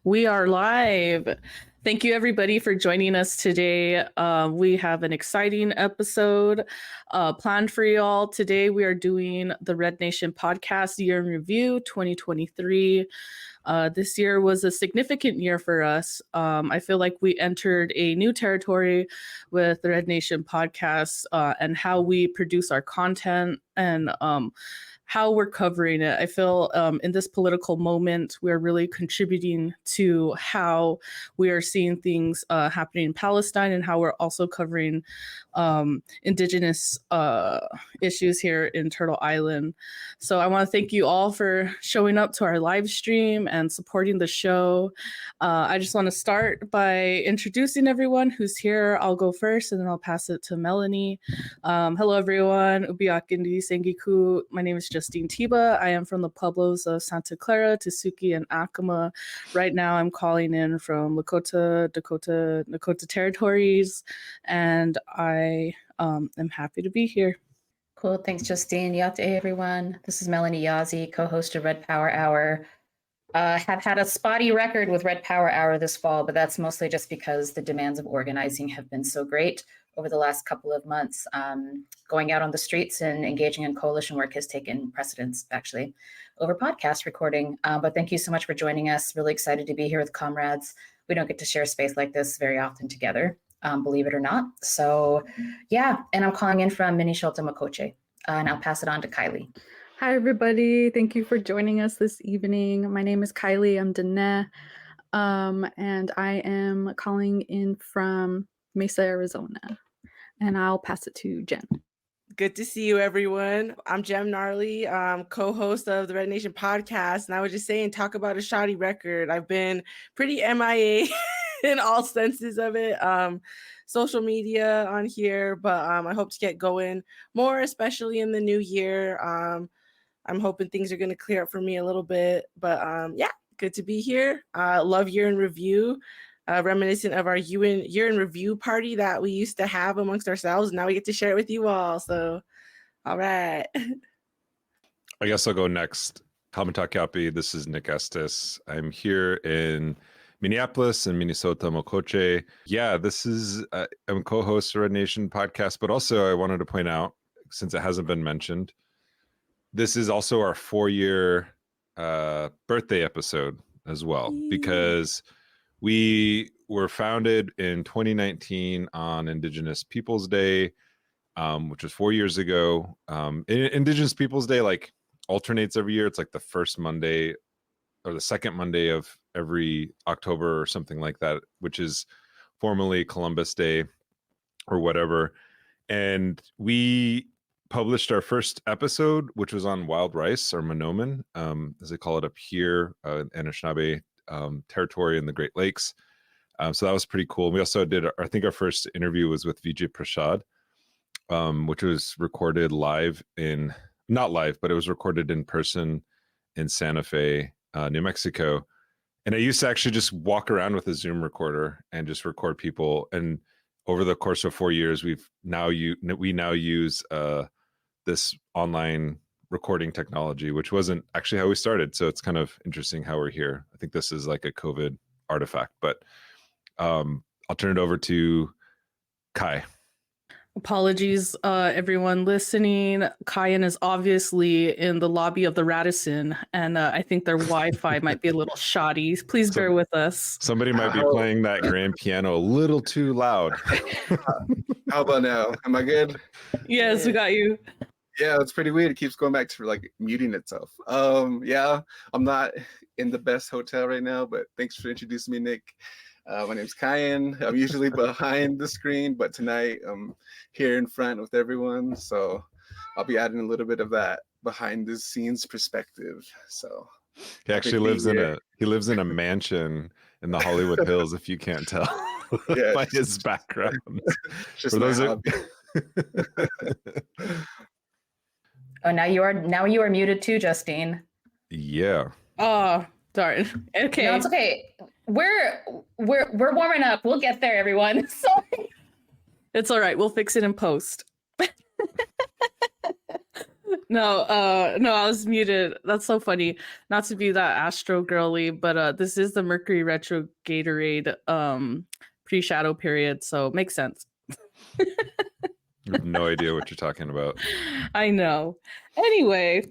We are live. Thank you, everybody, for joining us today. We have an exciting episode planned for y'all. Today, we are doing the Red Nation Podcast Year in Review 2023. This year was a significant year for us. I feel like we entered a new territory with the Red Nation Podcast and how we produce our content and how we're covering it. I feel in this political moment, we're really contributing to how we are seeing things happening in Palestine and how we're also covering Indigenous issues here in Turtle Island. So I want to thank you all for showing up to our live stream and supporting the show. I just want to start by introducing everyone who's here. I'll go first and then I'll pass it to Melanie. Hello, everyone. Ubiakindi Sengiku. My name is Justine Tiba. I am from the pueblos of Santa Clara, Tesuque, and Acoma. Right now, I'm calling in from Lakota, Nakota territories, and I am happy to be here. Cool. Thanks, Justine. Yate, everyone. This is Melanie Yazzie, co-host of Red Power Hour. Have had a spotty record with Red Power Hour this fall, but that's mostly just because the demands of organizing have been so great over the last couple of months. Going out on the streets and engaging in coalition work has taken precedence, actually, over podcast recording. But thank you so much for joining us. Really excited to be here with comrades. We don't get to share space like this very often together, believe it or not. So yeah, and I'm calling in from Minnesota, Makoche, and I'll pass it on to Kylie. Hi, everybody. Thank you for joining us this evening. My name is Kylie. I'm Danae, and I am calling in from Mesa, Arizona, and I'll pass it to Jen. Good to see you, everyone. I'm Jem Gnarly, co-host of the Red Nation Podcast, and I was just saying, talk about a shoddy record. I've been pretty MIA in all senses of it. Social media on here, but I hope to get going more, especially in the new year. I'm hoping things are going to clear up for me a little bit, but yeah, good to be here. Love Year in Review, reminiscent of our year in review party that we used to have amongst ourselves. Now we get to share it with you all. So, all right. I guess I'll go next. Kamatakapi, this is Nick Estes. I'm here in Minneapolis and Minnesota, Mokoche. Yeah, this is, I'm co-host of Red Nation Podcast, but also I wanted to point out, since it hasn't been mentioned, this is also our 4-year birthday episode as well, because we were founded in 2019 on Indigenous Peoples Day, which was 4 years ago. Indigenous Peoples Day like alternates every year. It's like the first Monday or the second Monday of every October or something like that, which is formerly Columbus Day or whatever. And we published our first episode, which was on wild rice or Monoman, as they call it up here, Anishinaabe territory in the Great Lakes. So that was pretty cool. We also did, I think our first interview was with Vijay Prashad, which was recorded live not live, but it was recorded in person in Santa Fe, New Mexico. And I used to actually just walk around with a Zoom recorder and just record people. And over the course of 4 years, we now use this online recording technology, which wasn't actually how we started. So it's kind of interesting how we're here. I think this is like a COVID artifact, but I'll turn it over to Kai. Apologies, everyone listening. Kyan is obviously in the lobby of the Radisson, and I think their Wi-Fi might be a little shoddy. Please bear with us. Somebody might be playing that grand piano a little too loud. How about now? Am I good? Yes, we got you. Yeah, it's pretty weird. It keeps going back to like muting itself. Yeah, I'm not in the best hotel right now, but thanks for introducing me, Nick. My name's Kyan. I'm usually behind the screen, but tonight I'm here in front with everyone. So I'll be adding a little bit of that behind the scenes perspective. So he actually lives in a mansion in the Hollywood Hills, if you can't tell by his background. Just for those Oh, now you are muted too, Justine. Yeah. Oh, darn. Okay. No, it's okay. We're warming up. We'll get there, everyone. Sorry. It's all right. We'll fix it in post. No, I was muted. That's so funny. Not to be that astro girly, but this is the Mercury retrograde pre-shadow period, so makes sense. I have no idea what you're talking about. I know. Anyway.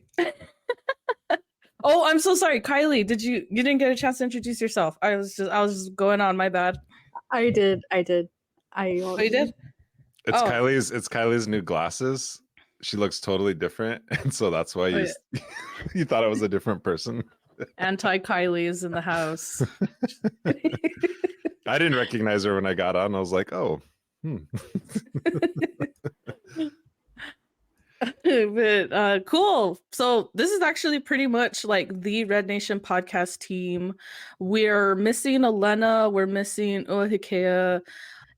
Oh, I'm so sorry. Kylie, you didn't get a chance to introduce yourself. I was just going on, my bad. I did. I Oh, you did? It's Oh. Kylie's new glasses. She looks totally different, and so that's why you you thought I was a different person. Anti-Kylie is in the house. I didn't recognize her when I got on. I was like, oh, But cool. So this is actually pretty much like the Red Nation podcast team. We're missing Elena, we're missing Ohikea,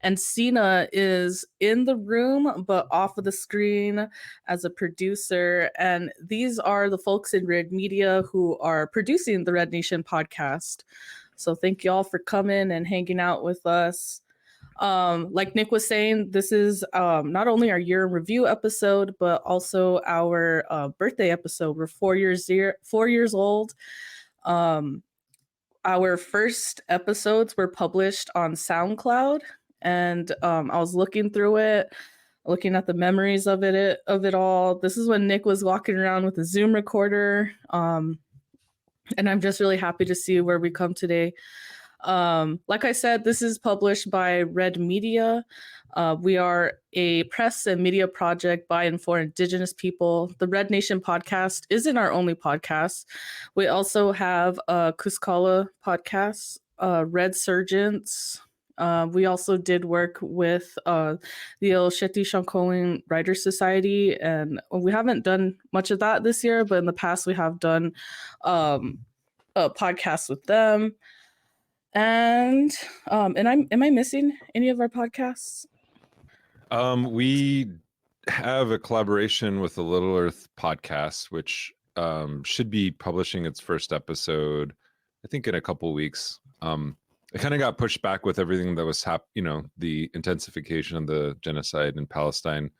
and Sina is in the room but off of the screen as a producer. And these are the folks in Red Media who are producing the Red Nation podcast. So thank you all for coming and hanging out with us. Like Nick was saying, this is not only our year in review episode, but also our birthday episode. We're 4 years old. Our first episodes were published on SoundCloud, and I was looking through it, looking at the memories of it all. This is when Nick was walking around with a Zoom recorder, and I'm just really happy to see where we come today. Like I said, this is published by Red Media. We are a press and media project by and for Indigenous people. The Red Nation podcast isn't our only podcast. We also have a Kuskala podcast, Red Surgeons. We also did work with the El Sheti Shankoin Writers Society, and we haven't done much of that this year, but in the past we have done a podcast with them. And am I missing any of our podcasts? We have a collaboration with the Little Earth podcast, which should be publishing its first episode, I think, in a couple weeks. It kind of got pushed back with everything that was the intensification of the genocide in Palestine.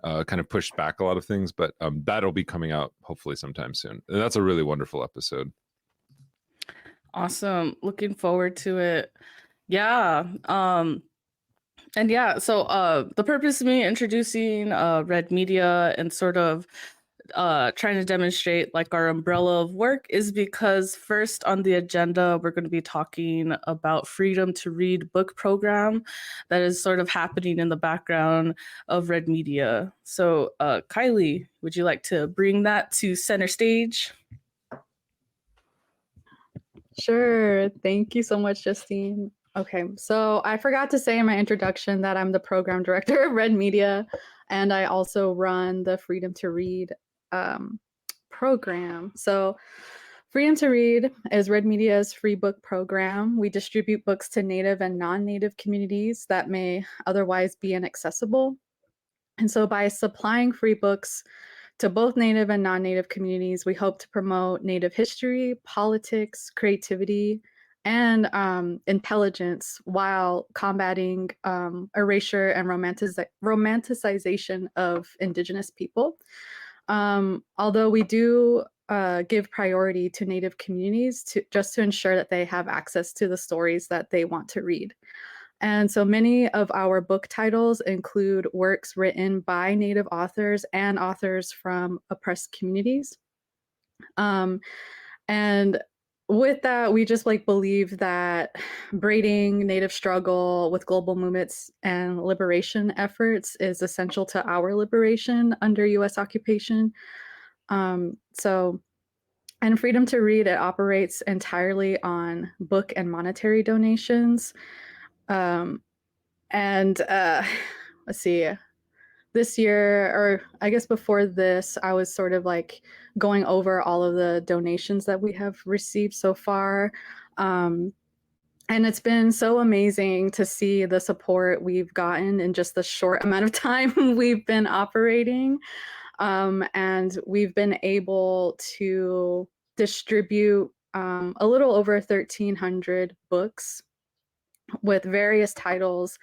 Kind of pushed back a lot of things, but that'll be coming out hopefully sometime soon. And that's a really wonderful episode. Awesome. Looking forward to it. Yeah. And yeah, so the purpose of me introducing Red Media and sort of trying to demonstrate like our umbrella of work is because first on the agenda, we're going to be talking about Freedom to Read book program that is sort of happening in the background of Red Media. So Kylie, would you like to bring that to center stage? Sure. Thank you so much, Justine. Okay, so I forgot to say in my introduction that I'm the program director of Red Media, and I also run the Freedom to Read program. So Freedom to Read is Red Media's free book program. We distribute books to Native and non-Native communities that may otherwise be inaccessible. And so by supplying free books to both Native and non-Native communities, we hope to promote Native history, politics, creativity, and intelligence while combating erasure and romanticization of Indigenous people. Although we do give priority to Native communities just to ensure that they have access to the stories that they want to read. And so many of our book titles include works written by Native authors and authors from oppressed communities. And with that, we just believe that braiding Native struggle with global movements and liberation efforts is essential to our liberation under US occupation. And Freedom to Read, it operates entirely on book and monetary donations. Let's see, this year, or I guess before this, I was sort of going over all of the donations that we have received so far. And it's been so amazing to see the support we've gotten in just the short amount of time we've been operating. And we've been able to distribute a little over 1,300 books with various titles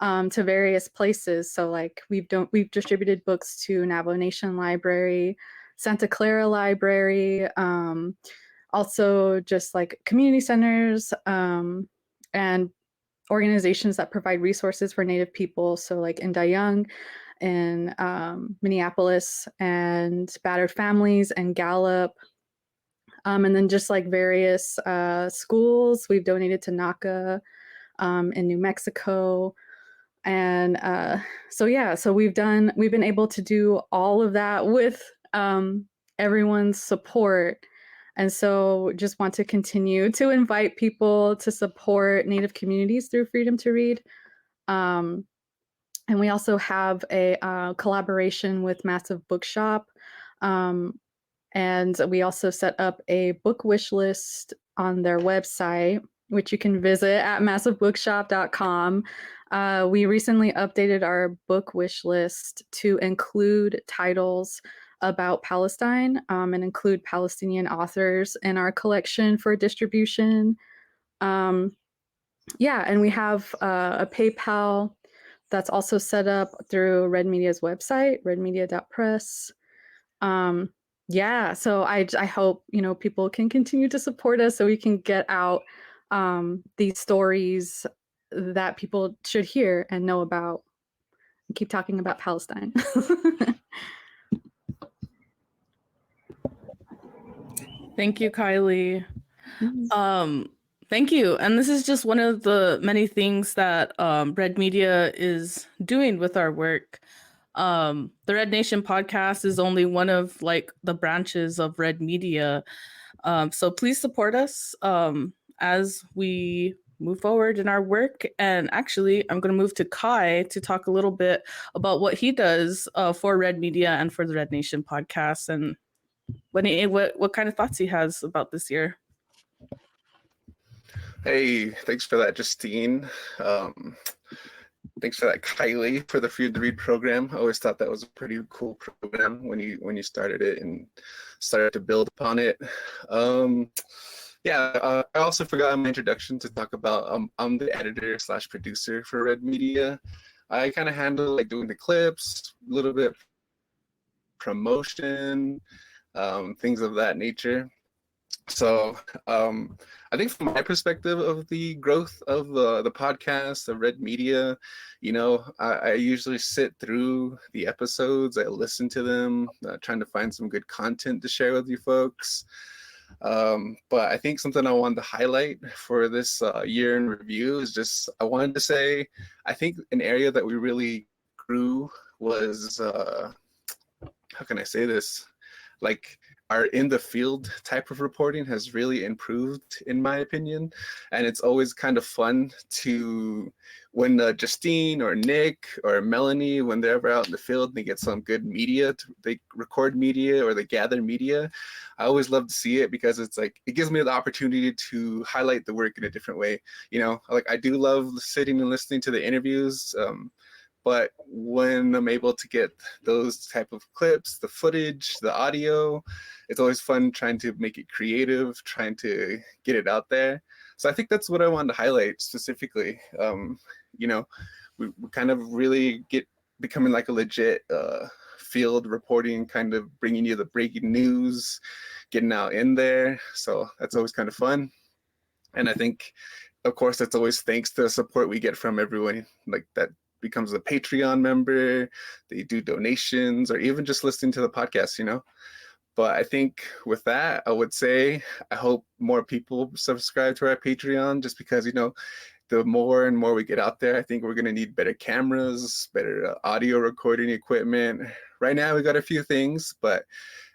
to various places. So we've distributed books to Navajo Nation Library, Santa Clara Library, also just like community centers and organizations that provide resources for Native people. So like in Dayung, in Minneapolis, and Battered Families and Gallup. And then just like various schools. We've donated to NACA in New Mexico. And so we've been able to do all of that with everyone's support. And so just want to continue to invite people to support Native communities through Freedom to Read. And we also have a collaboration with Massive Bookshop. And we also set up a book wish list on their website, which you can visit at massivebookshop.com. We recently updated our book wish list to include titles about Palestine and include Palestinian authors in our collection for distribution. And we have a PayPal that's also set up through Red Media's website, redmedia.press. So I hope, people can continue to support us so we can get out these stories that people should hear and know about and keep talking about Palestine. Thank you, Kylie. Thank you. And this is just one of the many things that Red Media is doing with our work. The Red Nation podcast is only one of the branches of Red Media. So please support us as we move forward in our work. And actually, I'm going to move to Kai to talk a little bit about what he does for Red Media and for the Red Nation podcast, and what kind of thoughts he has about this year. Hey, thanks for that, Justine. Thanks for that, Kylie, for the Freedom to Read program. I always thought that was a pretty cool program when you started it and started to build upon it. I also forgot in my introduction to talk about I'm the editor / producer for Red Media. I kind of handle doing the clips, a little bit promotion, things of that nature. So I think from my perspective of the growth of the podcast, of Red Media, I usually sit through the episodes, I listen to them, trying to find some good content to share with you folks. But I think something I wanted to highlight for this year in review is just, I wanted to say, I think an area that we really grew was, how can I say this? Our in the field type of reporting has really improved, in my opinion. And it's always kind of fun to, when Justine or Nick or Melanie, when they're ever out in the field and they get some good media, they record media or they gather media, I always love to see it because it's it gives me the opportunity to highlight the work in a different way. I do love sitting and listening to the interviews, but when I'm able to get those type of clips, the footage, the audio, it's always fun trying to make it creative, trying to get it out there. So I think that's what I wanted to highlight specifically. We kind of really becoming a legit field reporting, kind of bringing you the breaking news, getting out in there. So that's always kind of fun. And I think, of course, that's always thanks to the support we get from everyone that becomes a Patreon member, they do donations, or even just listening to the podcast, But I think with that, I would say, I hope more people subscribe to our Patreon, just because, the more and more we get out there, I think we're going to need better cameras, better audio recording equipment. Right now, we got a few things, but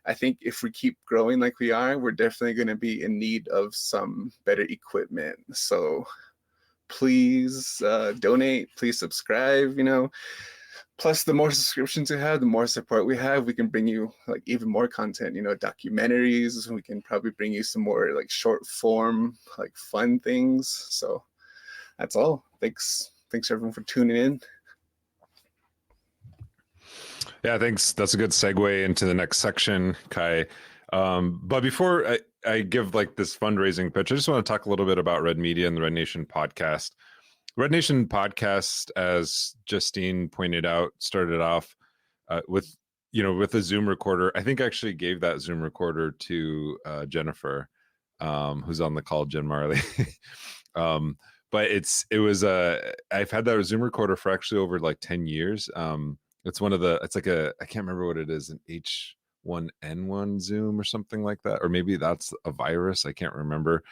I think if we keep growing like we are, we're definitely going to be in need of some better equipment. So please donate, please subscribe, Plus, the more subscriptions we have, the more support we have, we can bring you even more content, documentaries. We can probably bring you some more short form, fun things. So that's all. Thanks everyone for tuning in. Yeah, thanks. That's a good segue into the next section, Kai. But before I give this fundraising pitch, I just want to talk a little bit about Red Media and the Red Nation podcast. Red Nation podcast, as Justine pointed out, started off with with a Zoom recorder. I think I actually gave that Zoom recorder to Jennifer, who's on the call, Jen Marley. But I've had that Zoom recorder for actually over like 10 years. It's like I can't remember what it is, an H1N1 Zoom or something like that, or maybe that's a virus. I can't remember.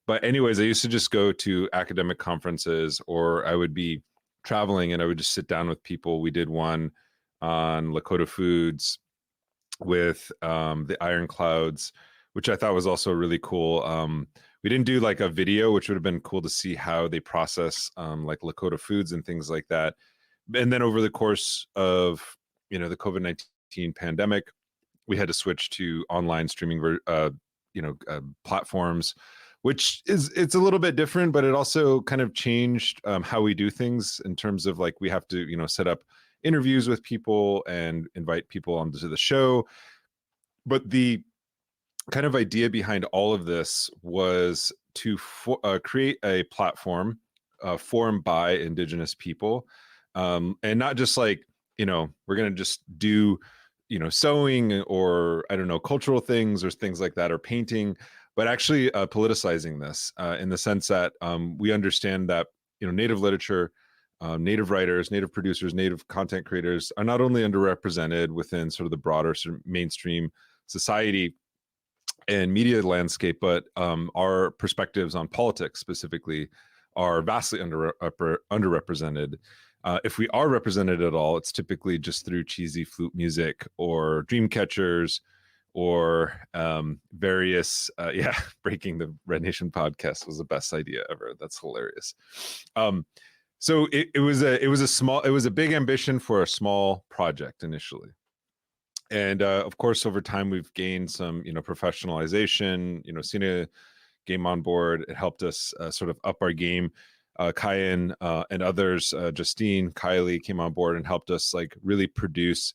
But anyways, I used to just go to academic conferences, or I would be traveling and I would just sit down with people. We did one on Lakota foods with the Iron Clouds, which I thought was also really cool. We didn't do like a video, which would have been cool to see how they process like Lakota foods and things like that. And then over the course of the COVID-19 pandemic, we had to switch to online streaming platforms, which it's a little bit different, but it also kind of changed how we do things in terms of like we have to set up interviews with people and invite people onto the show. But the kind of idea behind all of this was to create a platform formed by Indigenous people, and not just like we're going to just do sewing or I don't know, cultural things or things like that, or painting, but actually politicizing this in the sense that we understand that Native literature, Native writers, Native producers, Native content creators are not only underrepresented within sort of the broader sort of mainstream society and media landscape, but our perspectives on politics specifically are vastly underrepresented. If we are represented at all, it's typically just through cheesy flute music or dream catchers or various breaking the Red Nation podcast was the best idea ever. That's hilarious. So it was a big ambition for a small project initially. And of course, over time, we've gained some, professionalization. Sina came on board. It helped us sort of up our game. Kyan and others, Justine, Kylie came on board and helped us like really produce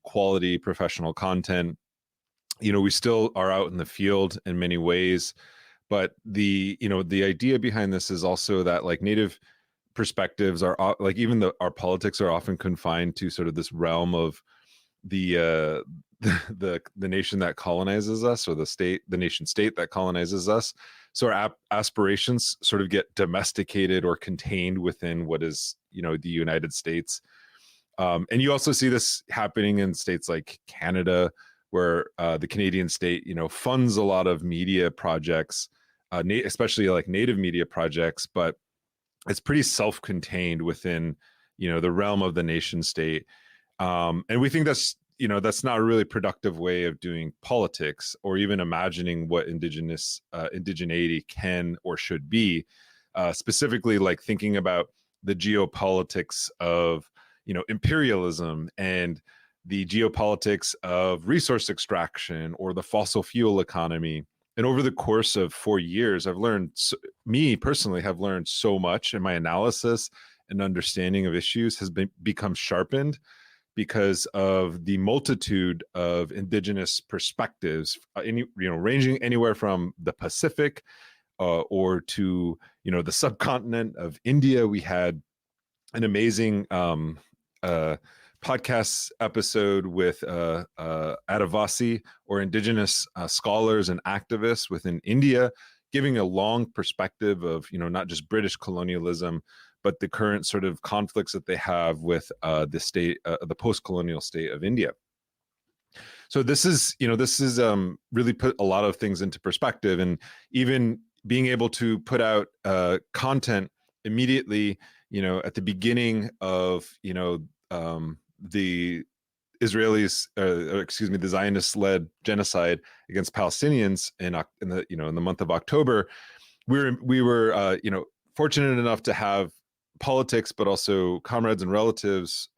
quality professional content. We still are out in the field in many ways, but the idea behind this is also that like Native perspectives are like our politics are often confined to sort of this realm of the nation that colonizes us, or the nation state that colonizes us. So our aspirations sort of get domesticated or contained within what is the United States. And you also see this happening in states like Canada, where the Canadian state funds a lot of media projects, especially like Native media projects, but it's pretty self-contained within the realm of the nation state. And we think that's not a really productive way of doing politics, or even imagining what indigeneity can or should be, specifically like thinking about the geopolitics of imperialism and the geopolitics of resource extraction or the fossil fuel economy. And over the course of 4 years, me personally have learned so much, and my analysis and understanding of issues has become sharpened because of the multitude of indigenous perspectives, ranging anywhere from the Pacific or to the subcontinent of India. We had an amazing podcast episode with Adivasi, or indigenous scholars and activists within India, giving a long perspective of not just British colonialism, but the current sort of conflicts that they have with the state, the post-colonial state of India. So this is really put a lot of things into perspective, and even being able to put out content immediately, at the beginning of the Israelis, the Zionist-led genocide against Palestinians in the month of October. We were fortunate enough to have politics, but also comrades and relatives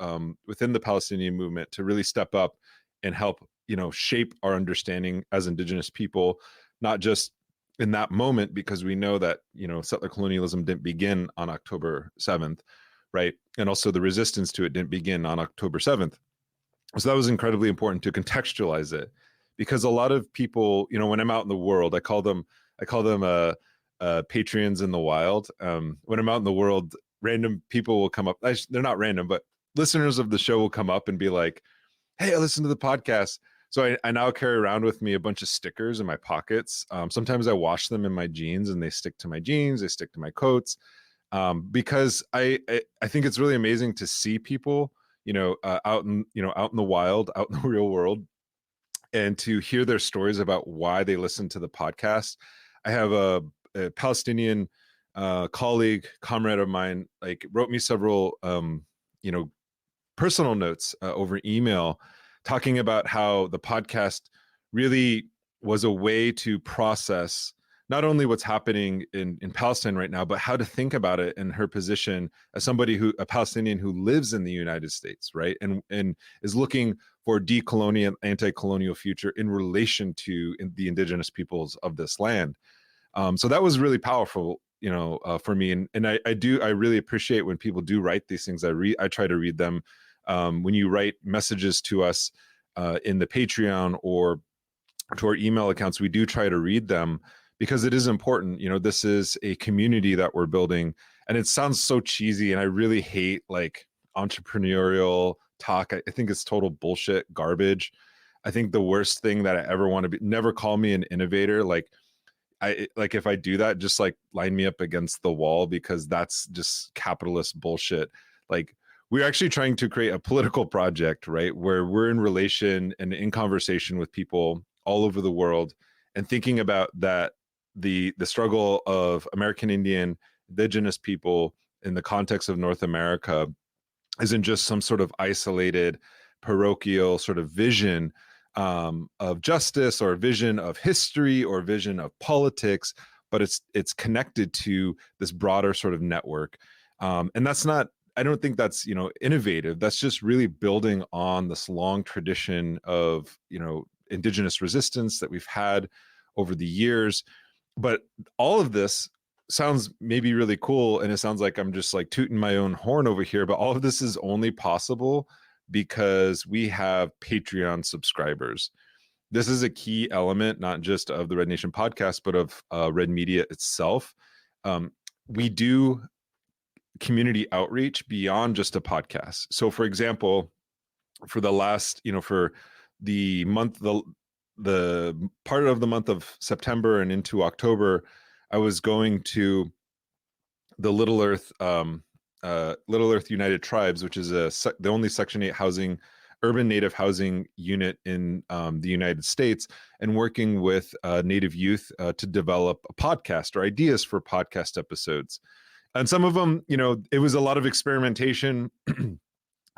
within the Palestinian movement to really step up and help shape our understanding as Indigenous people, not just in that moment, because we know that settler colonialism didn't begin on October 7th, right? And also the resistance to it didn't begin on October 7th. So that was incredibly important to contextualize it, because a lot of people, when I'm out in the world, I call them Patreons in the wild. When I'm out in the world, random people will come up. They're not random, but listeners of the show will come up and be like, hey, I listened to the podcast. So I now carry around with me a bunch of stickers in my pockets. Sometimes I wash them in my jeans and they stick to my jeans, they stick to my coats, because I think it's really amazing to see people, out in the wild, out in the real world, and to hear their stories about why they listen to the podcast. I have a Palestinian colleague, comrade of mine, like wrote me several, personal notes over email, talking about how the podcast really was a way to process not only what's happening in Palestine right now, but how to think about it in her position as somebody a Palestinian who lives in the United States, right? And is looking for a decolonial, anti-colonial future in relation to the indigenous peoples of this land. So that was really powerful, for me. And I really appreciate when people do write these things. I try to read them. When you write messages to us in the Patreon or to our email accounts, we do try to read them because it is important. This is a community that we're building, and it sounds so cheesy, and I really hate like entrepreneurial talk. I think it's total bullshit, garbage. I think the worst thing that I ever want to be, never call me an innovator. If I do that, just like line me up against the wall, because that's just capitalist bullshit. Like, we're actually trying to create a political project, right? Where we're in relation and in conversation with people all over the world and thinking about that the struggle of American Indian, indigenous people in the context of North America isn't just some sort of isolated parochial sort of vision of justice or vision of history or vision of politics, but it's connected to this broader sort of network. And that's not, I don't think that's, innovative. That's just really building on this long tradition of, indigenous resistance that we've had over the years. But all of this sounds maybe really cool, and it sounds like I'm just like tooting my own horn over here, but all of this is only possible because we have Patreon subscribers. This is a key element, not just of the Red Nation podcast, but of Red Media itself. We do community outreach beyond just a podcast. So for example, for the last, for the month, the part of the month of September and into October, I was going to the Little Earth United Tribes, which is the only Section 8 housing, urban Native housing unit in the United States, and working with Native youth to develop a podcast or ideas for podcast episodes. And some of them, it was a lot of experimentation.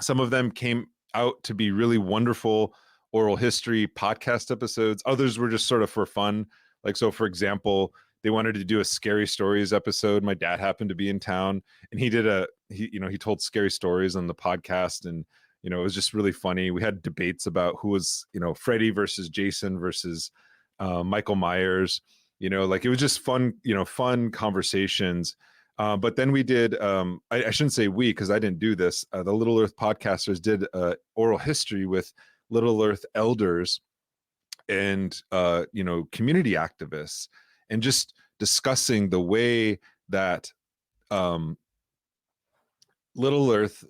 Some of them came out to be really wonderful oral history podcast episodes. Others were just sort of for fun. Like, so for example, they wanted to do a scary stories episode. My dad happened to be in town, and he told scary stories on the podcast, and it was just really funny. We had debates about who was, Freddy versus Jason versus Michael Myers. It was just fun, fun conversations. But then we did, I shouldn't say we, because I didn't do this. The Little Earth podcasters did oral history with Little Earth elders and, community activists, and just discussing the way that Little Earth,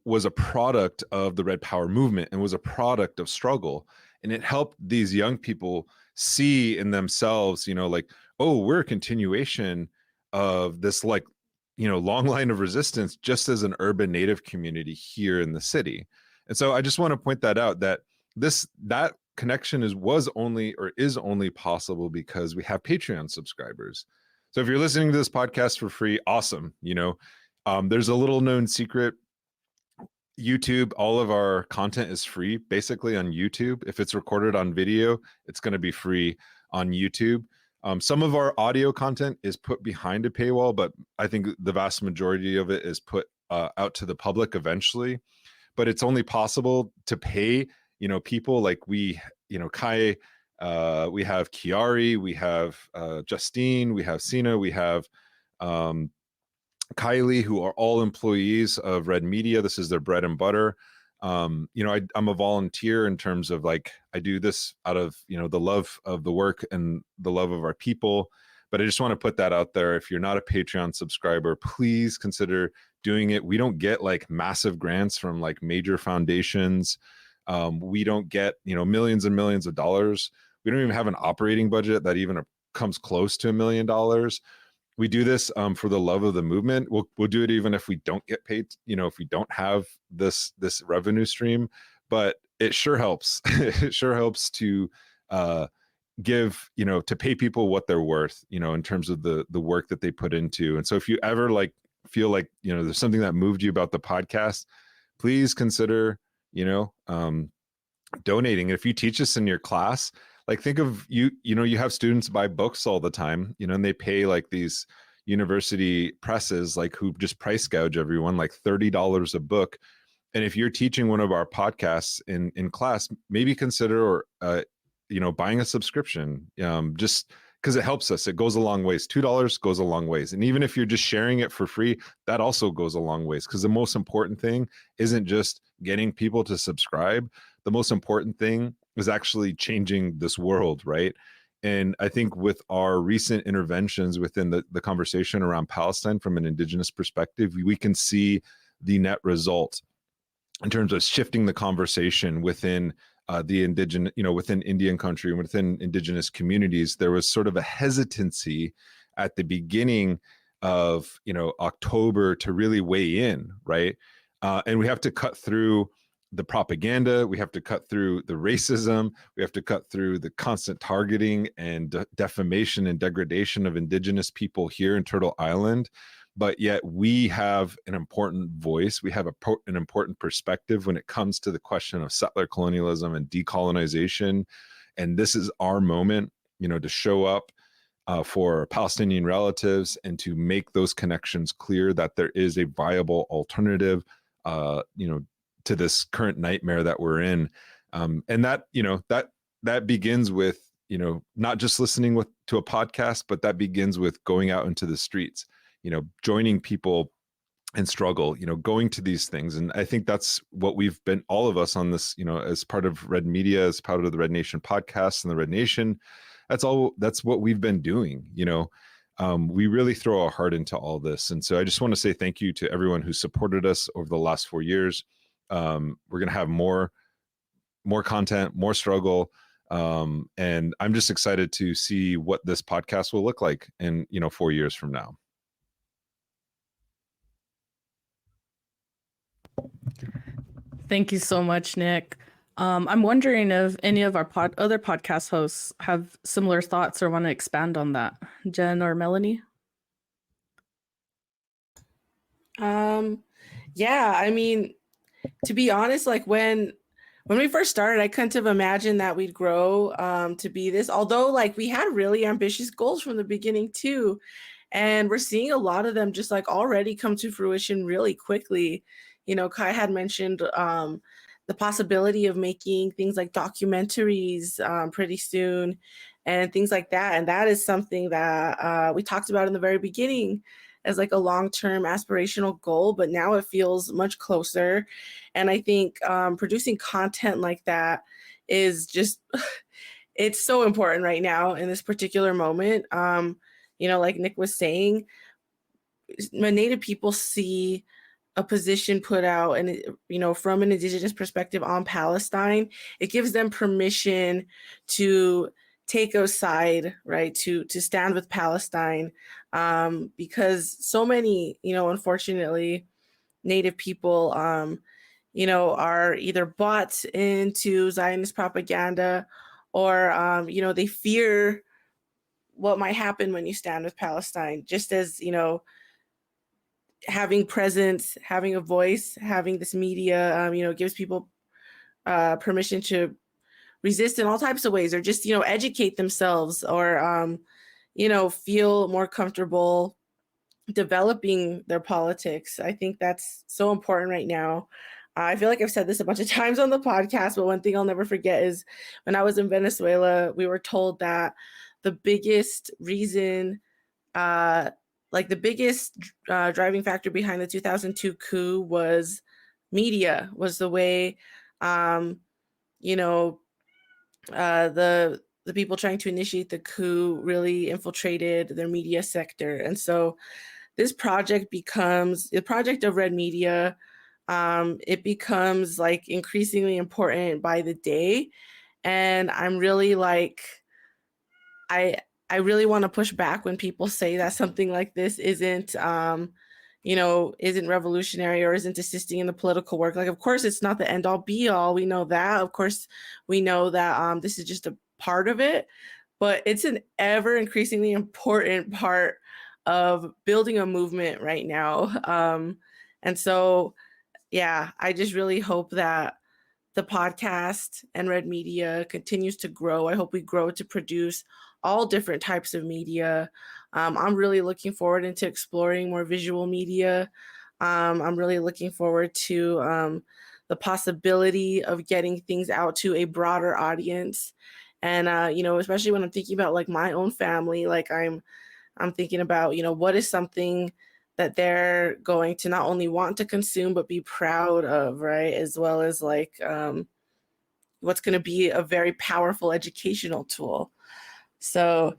was a product of the Red Power movement and was a product of struggle. And it helped these young people see in themselves, oh, we're a continuation of this, long line of resistance, just as an urban Native community here in the city. And so I just want to point that out, that that connection is only possible because we have Patreon subscribers. So if you're listening to this podcast for free, awesome. There's a little known secret. YouTube, all of our content is free basically on YouTube. If it's recorded on video, it's going to be free on YouTube. Some of our audio content is put behind a paywall, but I think the vast majority of it is put out to the public eventually. But it's only possible to pay, people like Kai, we have Kiari, we have Justine, we have Sina, we have Kylie, who are all employees of Red Media. This is their bread and butter. I'm a volunteer in terms of I do this out of, the love of the work and the love of our people. But I just want to put that out there. If you're not a Patreon subscriber, please consider doing it. We don't get massive grants from major foundations. We don't get, millions and millions of dollars. We don't even have an operating budget that even comes close to $1 million. We do this for the love of the movement. We'll do it even if we don't get paid, if we don't have this revenue stream, but it sure helps. It sure helps to give, to pay people what they're worth, in terms of the work that they put into. And so if you ever feel like, there's something that moved you about the podcast, please consider, donating. If you teach this in your class, think of you have students buy books all the time, and they pay these university presses, who just price gouge everyone, $30 a book. And if you're teaching one of our podcasts in class, maybe consider, buying a subscription, just because it helps us. It goes a long ways. $2 goes a long ways. And even if you're just sharing it for free, that also goes a long ways, because the most important thing isn't just getting people to subscribe. The most important thing is actually changing this world, right? And I think with our recent interventions within the conversation around Palestine from an indigenous perspective, we can see the net result in terms of shifting the conversation within the indigenous, within Indian country and within indigenous communities. There was sort of a hesitancy at the beginning of, October to really weigh in, right? And we have to cut through the propaganda. We have to cut through the racism. We have to cut through the constant targeting and defamation and degradation of indigenous people here in Turtle Island. But yet we have an important voice. We have an important perspective when it comes to the question of settler colonialism and decolonization. And this is our moment, to show up for Palestinian relatives and to make those connections clear that there is a viable alternative, to this current nightmare that we're in. And that, that begins with, not just listening to a podcast, but that begins with going out into the streets, joining people and struggle, going to these things. And I think that's what we've been, all of us on this, as part of Red Media, as part of the Red Nation podcast and the Red Nation, that's what we've been doing. We really throw our heart into all this. And so I just want to say thank you to everyone who supported us over the last 4 years. We're going to have more content, more struggle. And I'm just excited to see what this podcast will look like in, 4 years from now. Thank you so much, Nick. I'm wondering if any of our other podcast hosts have similar thoughts or want to expand on that. Jen or Melanie? Yeah, I mean, to be honest, when we first started, I couldn't have imagined that we'd grow to be this, although we had really ambitious goals from the beginning too. And we're seeing a lot of them just already come to fruition really quickly. Kai had mentioned the possibility of making things like documentaries pretty soon and things like that. And that is something that we talked about in the very beginning as a long-term aspirational goal, but now it feels much closer. And I think producing content like that is just, it's so important right now in this particular moment. Like Nick was saying, when Native people see a position put out and, from an indigenous perspective on Palestine, it gives them permission to take a side, right, to stand with Palestine, because so many, unfortunately, Native people, are either bought into Zionist propaganda or, they fear what might happen when you stand with Palestine, just as, having presence, having a voice, having this media, gives people permission to resist in all types of ways, or just, educate themselves, or, feel more comfortable developing their politics. I think that's so important right now. I feel like I've said this a bunch of times on the podcast, but one thing I'll never forget is when I was in Venezuela, we were told that the biggest reason, the biggest driving factor behind the 2002 coup was media, was the way, the people trying to initiate the coup really infiltrated their media sector. And so this project becomes the project of Red Media, it becomes like increasingly important by the day. And I'm really like, I really want to push back when people say that something like this isn't, isn't revolutionary or isn't assisting in the political work. Like, of course, it's not the end all be all. We know that. Of course, we know that this is just a part of it, but it's an ever increasingly important part of building a movement right now. And so, yeah, I just really hope that the podcast and Red Media continues to grow. I hope we grow to produce all different types of media. I'm really looking forward into exploring more visual media. I'm really looking forward to the possibility of getting things out to a broader audience. And, especially when I'm thinking about like my own family, like I'm thinking about, what is something that they're going to not only want to consume, but be proud of, right? As well as like what's going to be a very powerful educational tool. So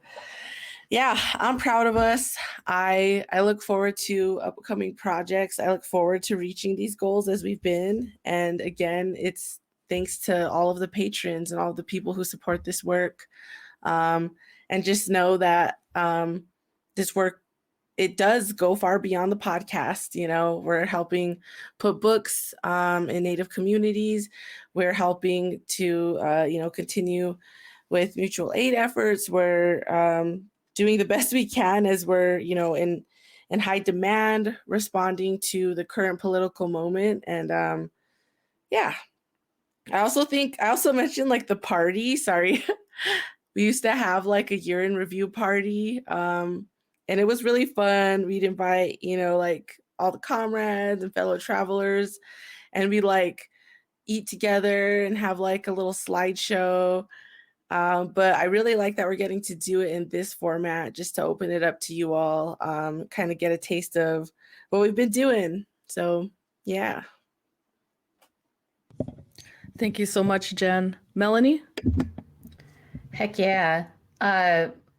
yeah, I'm proud of us. I look forward to upcoming projects. I look forward to reaching these goals as we've been. And again, it's thanks to all of the patrons and all of the people who support this work. And just know that this work, it does go far beyond the podcast. We're helping put books in Native communities. We're helping to, continue with mutual aid efforts. We're doing the best we can as we're, in high demand, responding to the current political moment. And yeah, I also mentioned like the party. Sorry. We used to have like a year in review party. And it was really fun. We'd invite, like all the comrades and fellow travelers, and we'd like eat together and have like a little slideshow. But I really like that we're getting to do it in this format, just to open it up to you all, kind of get a taste of what we've been doing. So yeah. Thank you so much, Jen. Melanie? Heck yeah.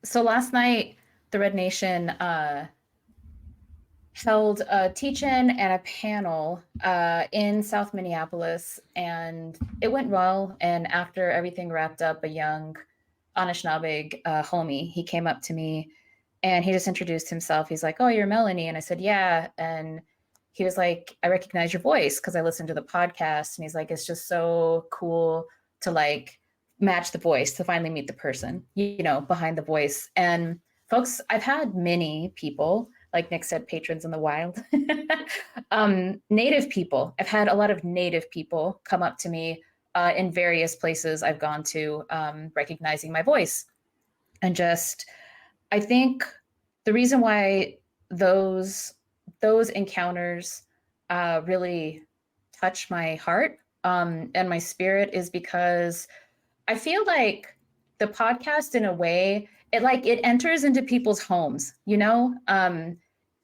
So last night, the Red Nation held a teach-in and a panel in South Minneapolis, and it went well. And after everything wrapped up, a young Anishinaabe homie, he came up to me and he just introduced himself. He's like, "Oh, you're Melanie." And I said, "Yeah." And he was like, "I recognize your voice because I listened to the podcast." And he's like, "It's just so cool to like match the voice, to finally meet the person, behind the voice." And folks, I've had many people, like Nick said, patrons in the wild, Native people. I've had a lot of Native people come up to me in various places I've gone to, recognizing my voice. And just, I think the reason why those encounters really touch my heart and my spirit is because I feel like the podcast, in a way, it enters into people's homes.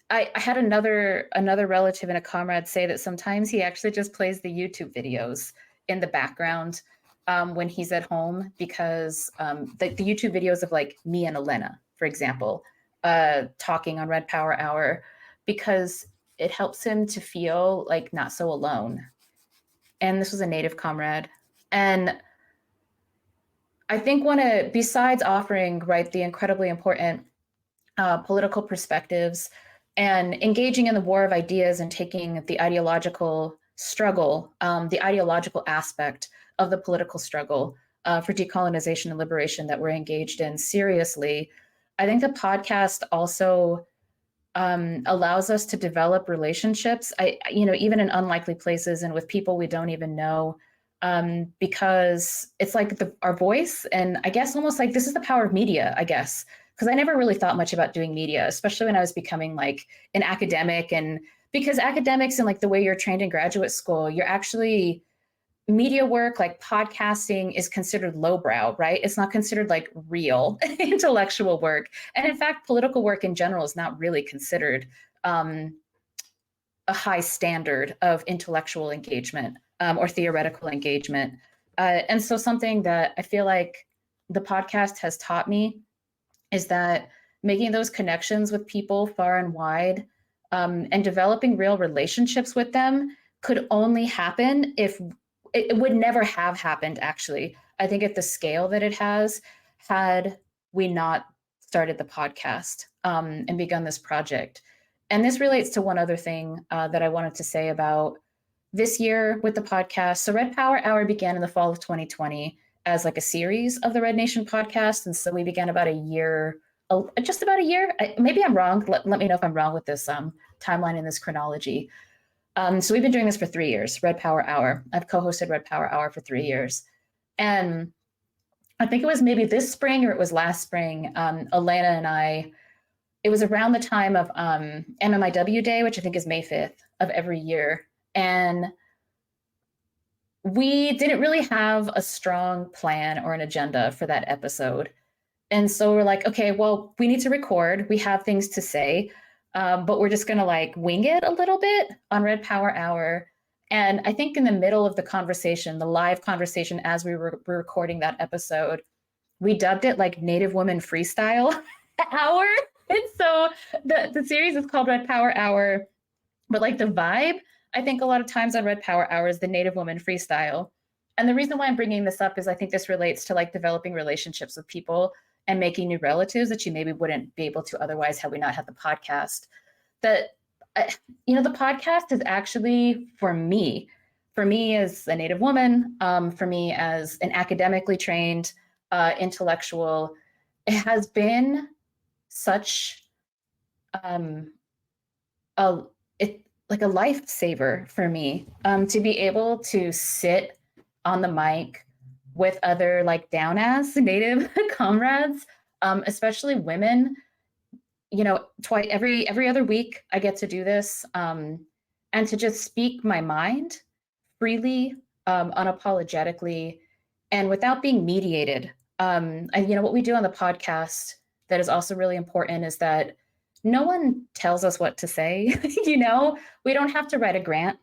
I had another relative and a comrade say that sometimes he actually just plays the YouTube videos in the background when he's at home, because the YouTube videos of like me and Elena, for example, talking on Red Power Hour, because it helps him to feel like not so alone. And this was a Native comrade. And I think besides offering, right, the incredibly important political perspectives and engaging in the war of ideas and taking the ideological struggle, the ideological aspect of the political struggle for decolonization and liberation that we're engaged in seriously, I think the podcast also allows us to develop relationships, even in unlikely places and with people we don't even know, because it's like our voice. And I guess almost like this is the power of media, I guess, because I never really thought much about doing media, especially when I was becoming like an academic. And because academics and like the way you're trained in graduate school, you're actually media work, like podcasting, is considered lowbrow, right? It's not considered like real intellectual work. And in fact, political work in general is not really considered a high standard of intellectual engagement or theoretical engagement. And so something that I feel like the podcast has taught me is that making those connections with people far and wide and developing real relationships with them could only happen if it would never have happened, actually. I think at the scale that it has, had we not started the podcast and begun this project. And this relates to one other thing that I wanted to say about this year with the podcast. So Red Power Hour began in the fall of 2020 as like a series of the Red Nation podcast. And so we began about a year, just about a year. Maybe I'm wrong. Let me know if I'm wrong with this timeline in this chronology. So we've been doing this for 3 years, Red Power Hour. I've co-hosted Red Power Hour for 3 years. And I think it was maybe this spring or it was last spring, Elena and I, it was around the time of MMIW Day, which I think is May 5th of every year. And we didn't really have a strong plan or an agenda for that episode. And so we're like, okay, well, we need to record. We have things to say, but we're just going to like wing it a little bit on Red Power Hour. And I think in the middle of the conversation, the live conversation as we were recording that episode, we dubbed it like Native Woman Freestyle Hour. And so the series is called Red Power Hour, but like the vibe, I think a lot of times on Red Power Hour is the Native Woman Freestyle. And the reason why I'm bringing this up is I think this relates to like developing relationships with people and making new relatives that you maybe wouldn't be able to otherwise had we not had the podcast. That, you know, the podcast is actually for me as a Native woman, for me as an academically trained intellectual, it has been such like a lifesaver for me to be able to sit on the mic with other like down ass Native comrades, especially women. You know, every other week I get to do this and to just speak my mind freely, unapologetically, and without being mediated. And you know what we do on the podcast that is also really important is that no one tells us what to say. You know, we don't have to write a grant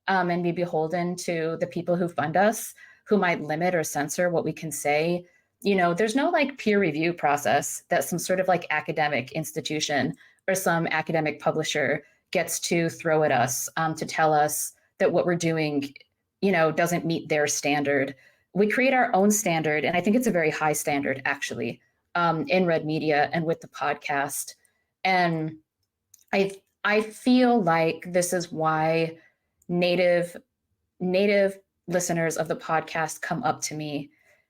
and be beholden to the people who fund us, who might limit or censor what we can say. You know, there's no like peer review process that some sort of like academic institution or some academic publisher gets to throw at us to tell us that what we're doing, you know, doesn't meet their standard. We create our own standard. And I think it's a very high standard actually in Red Media and with the podcast. And I feel like this is why Native listeners of the podcast come up to me,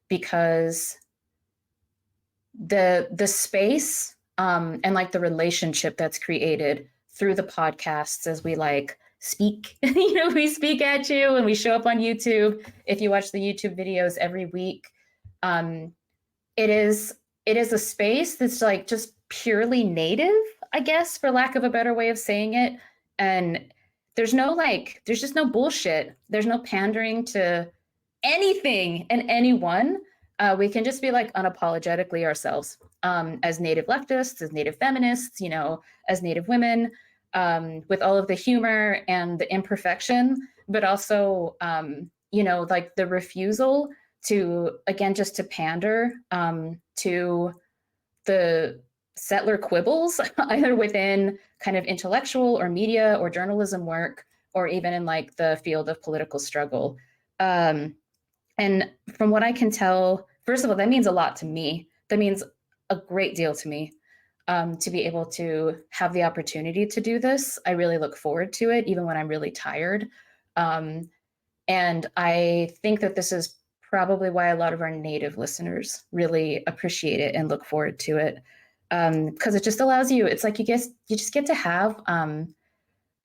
because the space and like the relationship that's created through the podcasts as we like speak, you know, we speak at you and we show up on YouTube. If you watch the YouTube videos every week, it is a space that's like just purely Native, I guess, for lack of a better way of saying it. And there's just no bullshit. There's no pandering to anything and anyone. We can just be like unapologetically ourselves as Native leftists, as Native feminists, you know, as Native women, with all of the humor and the imperfection, but also, you know, like the refusal to, again, just to pander to the settler quibbles, either within kind of intellectual or media or journalism work, or even in like the field of political struggle. And from what I can tell, first of all, that means a lot to me. That means a great deal to me to be able to have the opportunity to do this. I really look forward to it, even when I'm really tired. And I think that this is probably why a lot of our Native listeners really appreciate it and look forward to it. Because it just allows you, it's like you just get to have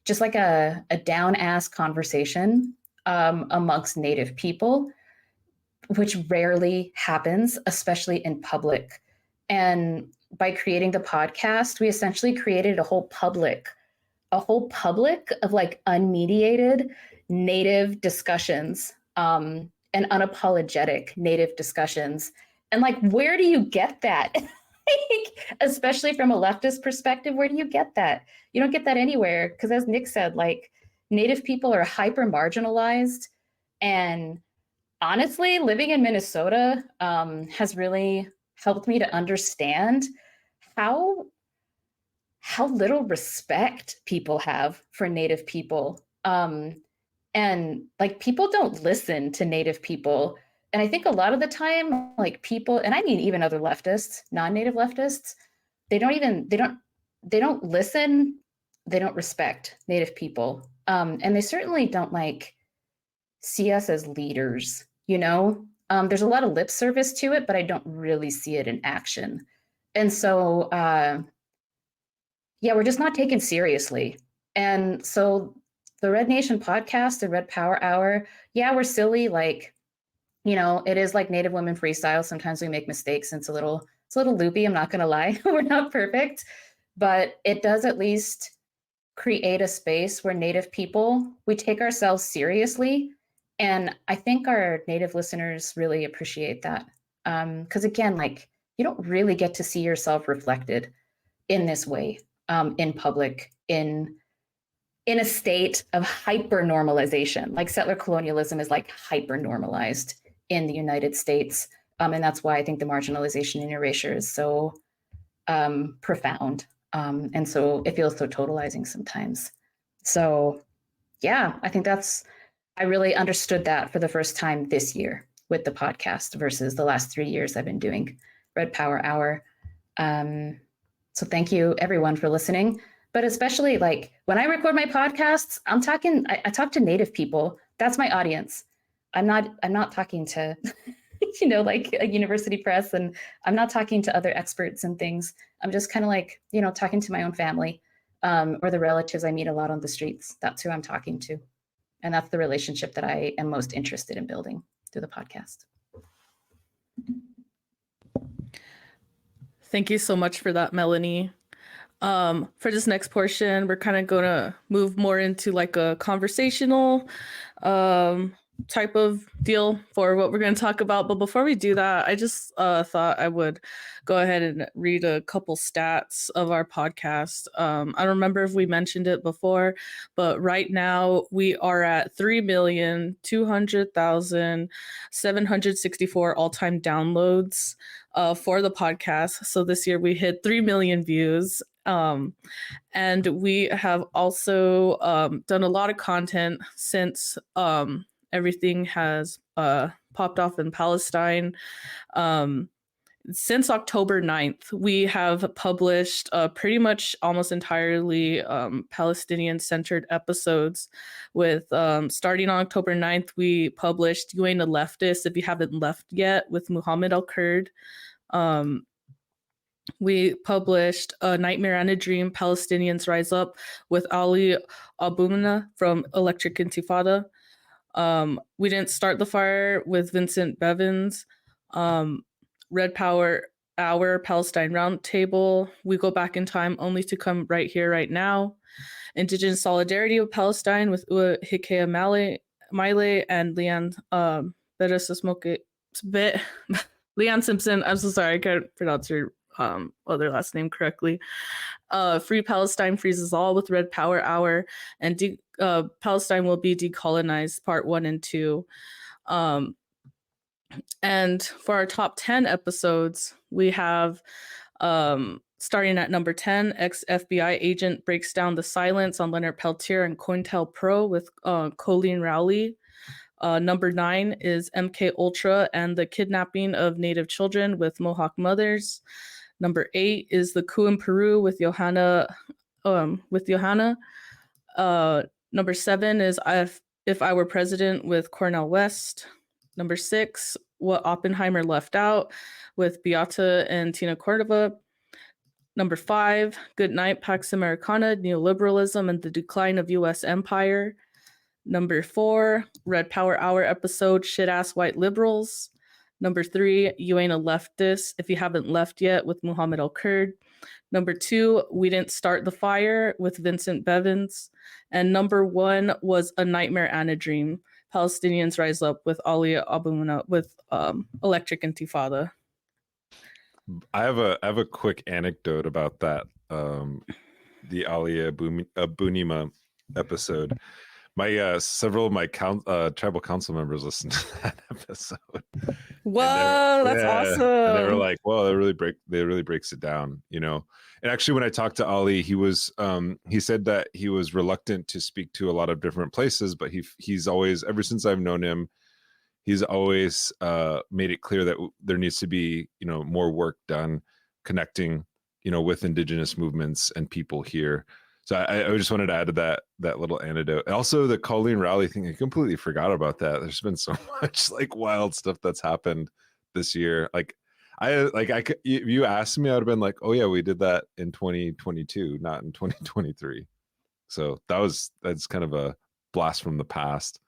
just like a down ass conversation amongst Native people, which rarely happens, especially in public. And by creating the podcast, we essentially created a whole public of like unmediated Native discussions and unapologetic Native discussions. And like, where do you get that? Especially from a leftist perspective, where do you get that? You don't get that anywhere, because as Nick said, like Native people are hyper marginalized. And honestly, living in Minnesota has really helped me to understand how little respect people have for Native people. And like people don't listen to Native people. And I think a lot of the time, like people, and I mean even other leftists, non-Native leftists, they don't listen, they don't respect Native people. And they certainly don't like see us as leaders, you know? There's a lot of lip service to it, but I don't really see it in action. And so, yeah, we're just not taken seriously. And so the Red Nation podcast, the Red Power Hour, yeah, we're silly. Like, you know, it is like Native Women Freestyle. Sometimes we make mistakes and it's a little loopy. I'm not going to lie. We're not perfect, but it does at least create a space where Native people, we take ourselves seriously. And I think our Native listeners really appreciate that. Because again, like you don't really get to see yourself reflected in this way in public, in a state of hyper normalization. Like settler colonialism is like hyper normalized in the United States. And that's why I think the marginalization and erasure is so profound. And so it feels so totalizing sometimes. So yeah, I think I really understood that for the first time this year with the podcast versus the last 3 years I've been doing Red Power Hour. So thank you everyone for listening, but especially like when I record my podcasts, I talk to Native people. That's my audience. I'm not talking to, you know, like a university press, and I'm not talking to other experts and things. I'm just kind of like, you know, talking to my own family or the relatives I meet a lot on the streets. That's who I'm talking to. And that's the relationship that I am most interested in building through the podcast. Thank you so much for that, Melanie. For this next portion, we're kind of going to move more into like a conversational type of deal for what we're going to talk about. But before we do that, I just thought I would go ahead and read a couple stats of our podcast. I don't remember if we mentioned it before, but right now we are at 3,200,764 all-time downloads for the podcast. So this year we hit 3 million views. And we have also done a lot of content since everything has popped off in Palestine. Since October 9th, we have published pretty much almost entirely Palestinian-centered episodes with, starting on October 9th, we published You Ain't a Leftist If You Haven't Left Yet with Muhammad Al-Kurd. We published A Nightmare and a Dream, Palestinians Rise Up with Ali Abumna from Electric Intifada. We Didn't Start the Fire with Vincent Bevins. Red Power Hour, Palestine Roundtable. We Go Back in Time Only to Come Right Here, Right Now. Indigenous Solidarity of Palestine with Ua Hikea Maile and Leanne Leanne Simpson. I'm so sorry, I can't pronounce your other last name correctly. Free Palestine Freezes All with Red Power Hour, and Palestine Will Be Decolonized Part 1 and 2. And for our top 10 episodes, we have starting at number 10, ex-FBI agent breaks down the silence on Leonard Peltier and COINTELPRO with Colleen Rowley. Number 9 is MK Ultra and the kidnapping of Native children with Mohawk mothers. Number 8 is the coup in Peru with Johanna. Number 7 is If I Were President with Cornel West. Number 6, What Oppenheimer Left Out with Beata and Tina Cordova. Number 5, Good Night, Pax Americana, Neoliberalism and the Decline of U.S. Empire. Number 4, Red Power Hour episode, Shit Ass White Liberals. Number 3, You Ain't a Leftist If You Haven't Left Yet with Muhammad Al-Kurd. Number 2, We Didn't Start the Fire with Vincent Bevins. And number 1 was A Nightmare and a Dream, Palestinians Rise Up with Ali Abumna with Electric Intifada. I have a quick anecdote about that. The Ali Abunima episode. My several of my tribal council members listened to that episode. Whoa, that's awesome. And they were like, well, it really breaks it down, you know. And actually, when I talked to Ali, he was he said that he was reluctant to speak to a lot of different places, but he's always, ever since I've known him, he's always made it clear that there needs to be, you know, more work done connecting, you know, with indigenous movements and people here. So I just wanted to add to that little anecdote. And also the Colleen Rowley thing, I completely forgot about that. There's been so much like wild stuff that's happened this year. Like if you asked me, I would have been like, oh yeah, we did that in 2022, not in 2023. So that's kind of a blast from the past.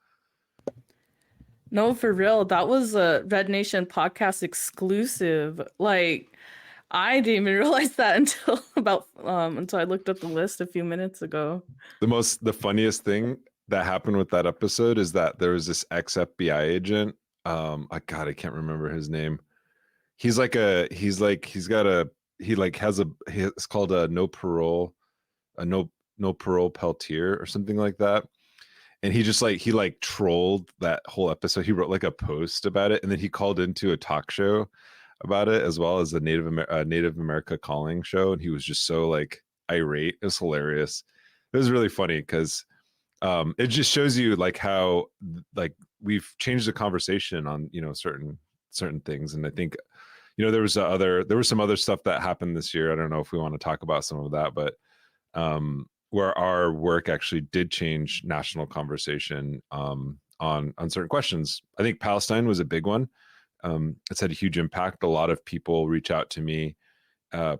No, for real. That was a Red Nation podcast exclusive. Like, I didn't even realize that until I looked up the list a few minutes ago. The funniest thing that happened with that episode is that there was this ex-FBI agent. I can't remember his name. It's called a no parole Peltier or something like that. And he just he trolled that whole episode. He wrote like a post about it, and then he called into a talk show about it, as well as the Native America Calling show. And he was just so like irate. It was hilarious. It was really funny because it just shows you like how like we've changed the conversation on, you know, certain things. And I think, you know, there was some other stuff that happened this year. I don't know if we want to talk about some of that, but where our work actually did change national conversation on certain questions. I think Palestine was a big one. It's had a huge impact. A lot of people reach out to me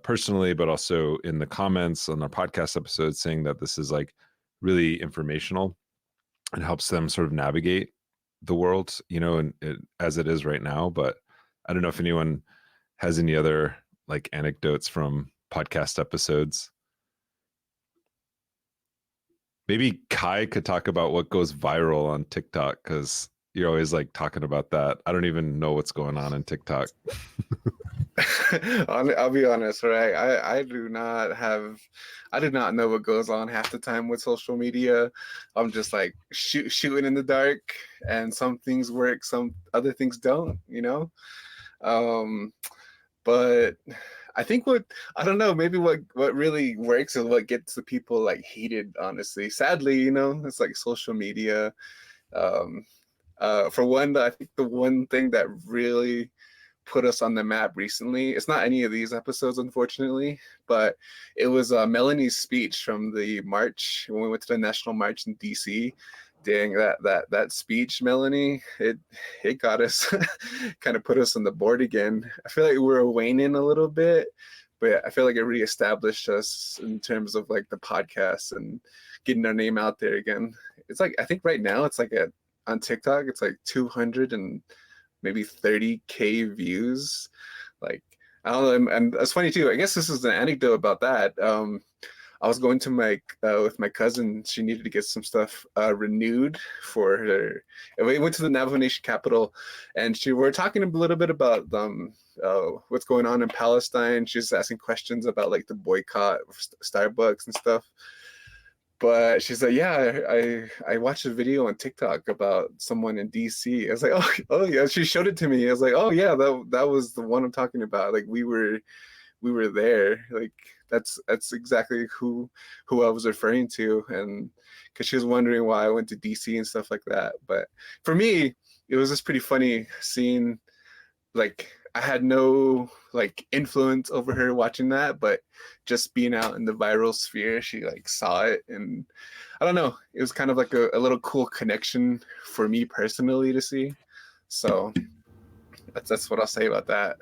personally, but also in the comments on our podcast episodes saying that this is like really informational and helps them sort of navigate the world, you know, as it is right now. But I don't know if anyone has any other like anecdotes from podcast episodes. Maybe Kai could talk about what goes viral on TikTok, because you're always like talking about that. I don't even know what's going on in TikTok. I'll be honest, right? I do not know what goes on half the time with social media. I'm just like shooting in the dark, and some things work, some other things don't, you know? But I think maybe what really works is what gets the people like heated, honestly. Sadly, you know, it's like social media. For one, I think the one thing that really put us on the map recently, it's not any of these episodes, unfortunately, but it was Melanie's speech from the march when we went to the National March in DC. Dang, that speech, Melanie, it got us kind of put us on the board again. I feel like we were waning a little bit, but I feel like it reestablished us in terms of like the podcast and getting our name out there again. It's like, I think right now it's like on TikTok, it's like 200 and maybe 30K views. Like, I don't know, and that's funny too. I guess this is an anecdote about that. I was going to with my cousin. She needed to get some stuff renewed for her. And we went to the Navajo Nation capital, and we're talking a little bit about what's going on in Palestine. She was asking questions about like the boycott of Starbucks and stuff. But she's like, yeah, I watched a video on TikTok about someone in DC. I was like, oh yeah. She showed it to me. I was like, oh yeah, that was the one I'm talking about. Like we were there. Like that's exactly who I was referring to. And because she was wondering why I went to DC and stuff like that. But for me, it was just pretty funny seeing, like, I had no like influence over her watching that, but just being out in the viral sphere, she like saw it, and I don't know, it was kind of like a little cool connection for me personally to see. So that's what I'll say about that.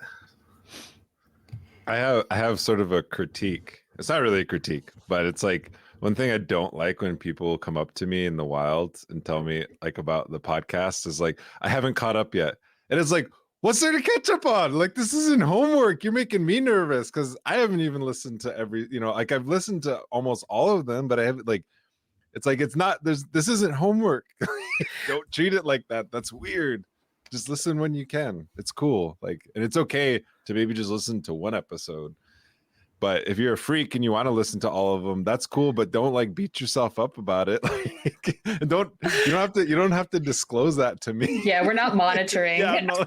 I have sort of a critique. It's not really a critique, but it's like one thing I don't like when people come up to me in the wild and tell me like about the podcast is like, I haven't caught up yet. And it's like, what's there to catch up on? Like, this isn't homework. You're making me nervous because I haven't even listened to like I've listened to almost all of them, but I haven't this isn't homework. Don't treat it like that. That's weird. Just listen when you can. It's cool. Like, and it's okay to maybe just listen to one episode. But if you're a freak and you want to listen to all of them, that's cool. But don't like beat yourself up about it. Like, you don't have to disclose that to me. Yeah, we're not monitoring. Yeah, no,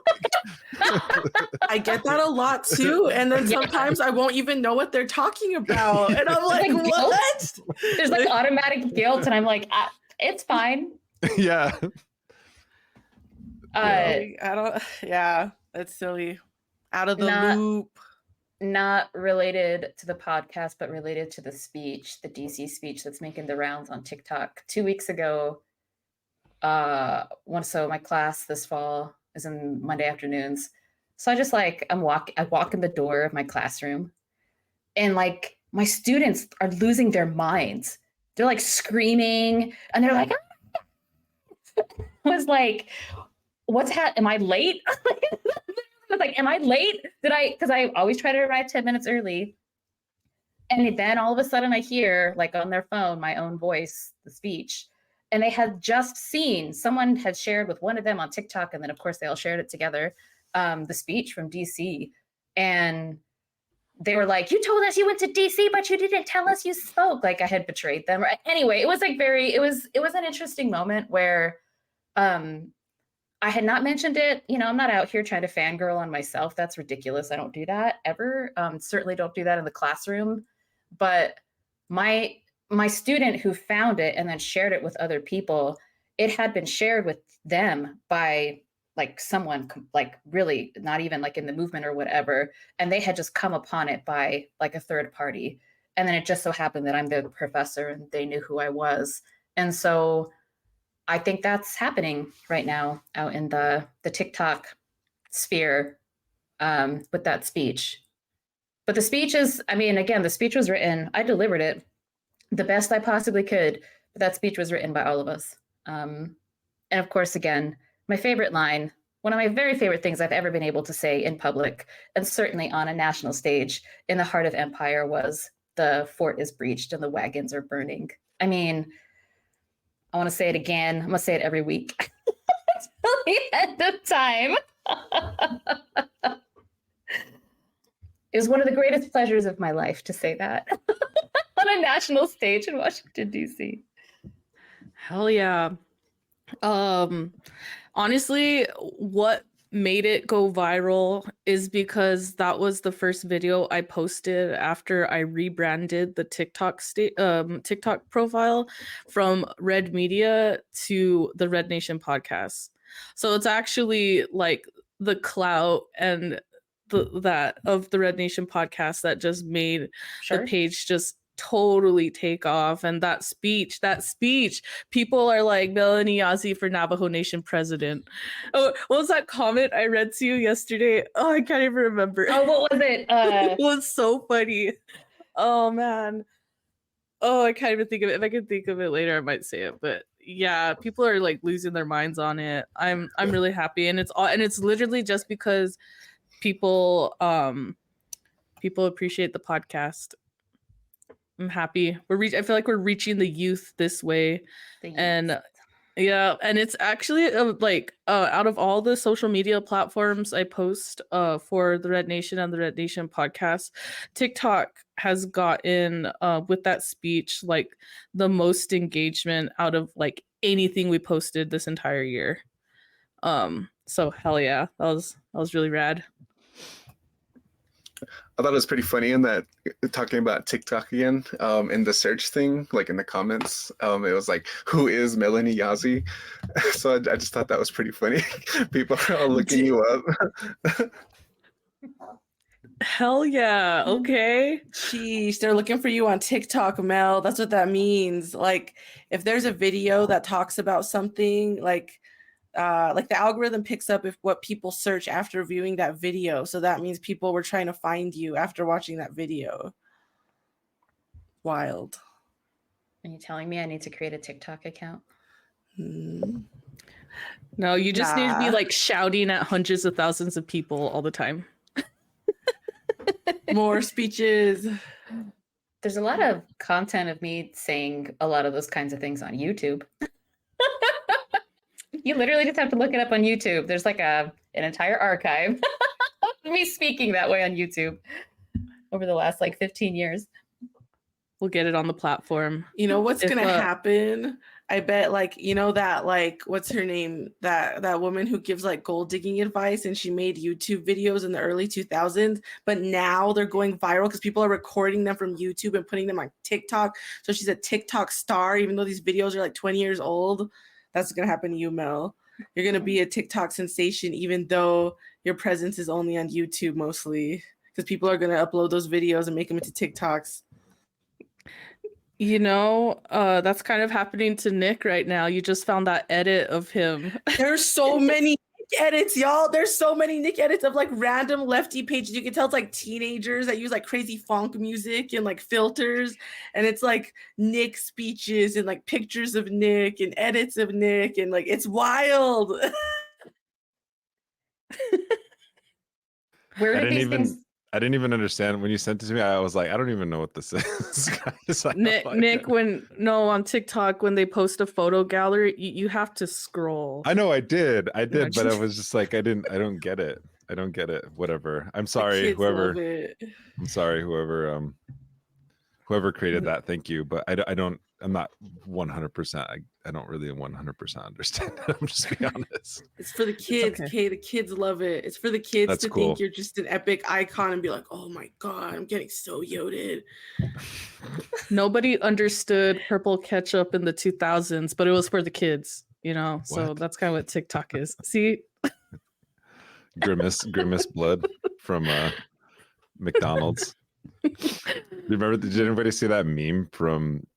I get that a lot too. And then sometimes I won't even know what they're talking about. And I'm like, Like, what? There's like automatic guilt, and I'm like, it's fine. yeah. I don't, yeah, that's silly. Out of the Not- loop. Not related to the podcast, but related to the speech, the DC speech that's making the rounds on TikTok. 2 weeks ago, so my class this fall is in Monday afternoons. So I just like I walk in the door of my classroom, and like my students are losing their minds. They're like screaming, and they're like, I was like, am I late? I was like, am I late? Because I always try to arrive 10 minutes early. And then all of a sudden I hear, like on their phone, my own voice, the speech. And they had just seen, someone had shared with one of them on TikTok. And then of course they all shared it together, the speech from DC. And they were like, you told us you went to DC, but you didn't tell us you spoke. Like I had betrayed them. Anyway, it was like it was an interesting moment where, I had not mentioned it. You know, I'm not out here trying to fangirl on myself. That's ridiculous. I don't do that ever. Certainly don't do that in the classroom. But my student who found it and then shared it with other people, it had been shared with them by like someone like really not even like in the movement or whatever. And they had just come upon it by like a third party. And then it just so happened that I'm the professor and they knew who I was. And so I think that's happening right now out in the TikTok sphere with that speech. But the speech is, I mean, again, the speech was written, I delivered it the best I possibly could, but that speech was written by all of us. And of course, again, my favorite line, one of my very favorite things I've ever been able to say in public, and certainly on a national stage in the heart of empire, was the fort is breached and the wagons are burning. I mean, I want to say it again. I'm going to say it every week until the end of time. It was one of the greatest pleasures of my life to say that on a national stage in Washington, D.C. Hell yeah. Honestly, what made it go viral is because that was the first video I posted after I rebranded the TikTok profile from Red Media to the Red Nation podcast. So it's actually like the clout and that of the Red Nation podcast that just made the page just totally take off. And that speech, people are like, Melanie Yazzie for Navajo Nation president. Oh, what was that comment I read to you yesterday? Oh, I can't even remember. Oh, what was it? It was so funny. Oh man. Oh, I can't even think of it. If I could think of it later, I might say it. But yeah, people are like losing their minds on it. I'm really happy, and it's literally just because people appreciate the podcast. I'm happy. I feel like we're reaching the youth this way. And yeah, and it's actually out of all the social media platforms I post for the Red Nation and the Red Nation podcast, TikTok has gotten with that speech like the most engagement out of like anything we posted this entire year. So hell yeah, that was really rad. I thought it was pretty funny in that talking about TikTok again, in the search thing, like in the comments, it was like, who is Melanie Yazzie? So I just thought that was pretty funny. People are all looking you up. Hell yeah. Okay. Sheesh, they're looking for you on TikTok, Mel. That's what that means. Like if there's a video that talks about something, like the algorithm picks up what people search after viewing that video. So that means people were trying to find you after watching that video. Wild. Are you telling me I need to create a TikTok account? No, you just need to be like shouting at hundreds of thousands of people all the time. More speeches. There's a lot of content of me saying a lot of those kinds of things on YouTube. You literally just have to look it up on YouTube. There's like an entire archive of me speaking that way on YouTube. over the last like 15 years. We'll get it on the platform. You know what's If, gonna happen? I bet, like, you know that, like, what's her name? That woman who gives like gold digging advice, and she made YouTube videos in the early 2000s, but now they're going viral because people are recording them from YouTube and putting them on TikTok. So she's a TikTok star, even though these videos are like 20 years old. That's gonna happen to you, Mel. You're gonna be a TikTok sensation, even though your presence is only on YouTube mostly, because people are gonna upload those videos and make them into TikToks. You know, that's kind of happening to Nick right now. You just found that edit of him. There's so many Nick edits, y'all. There's so many Nick edits of like random lefty pages. You can tell it's like teenagers that use like crazy funk music and like filters. And it's like Nick speeches and like pictures of Nick and edits of Nick. And like, it's wild. Where did these things? I didn't even understand when you sent it to me. I was like, I don't even know what this is. Guys. Nick, on TikTok, when they post a photo gallery, you have to scroll. I know I did, but I was just like, I don't get it. I don't get it. Whatever. I'm sorry, whoever created that. Thank you, but I'm not 100%. I don't really 100% understand it. I'm just being honest. It's for the kids, okay? The kids love it. It's for the kids That's to cool. think you're just an epic icon and be like, oh my God, I'm getting so yoded. Nobody understood purple ketchup in the 2000s, but it was for the kids, you know? So What? that's kind of what TikTok is. See? Grimace blood from McDonald's. Did anybody see that meme from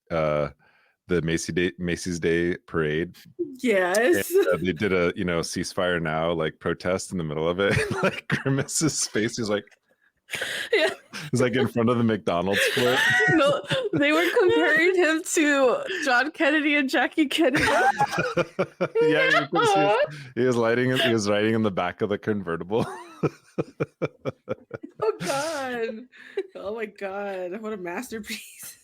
the Macy's Day Parade? Yes. And, they did a ceasefire now like protest in the middle of it. Like Grimace's face is like, Yeah. He's like in front of the McDonald's flip. No, they were comparing him to John Kennedy and Jackie Kennedy. Yeah, because he was riding in the back of the convertible. Oh God. Oh my God. What a masterpiece.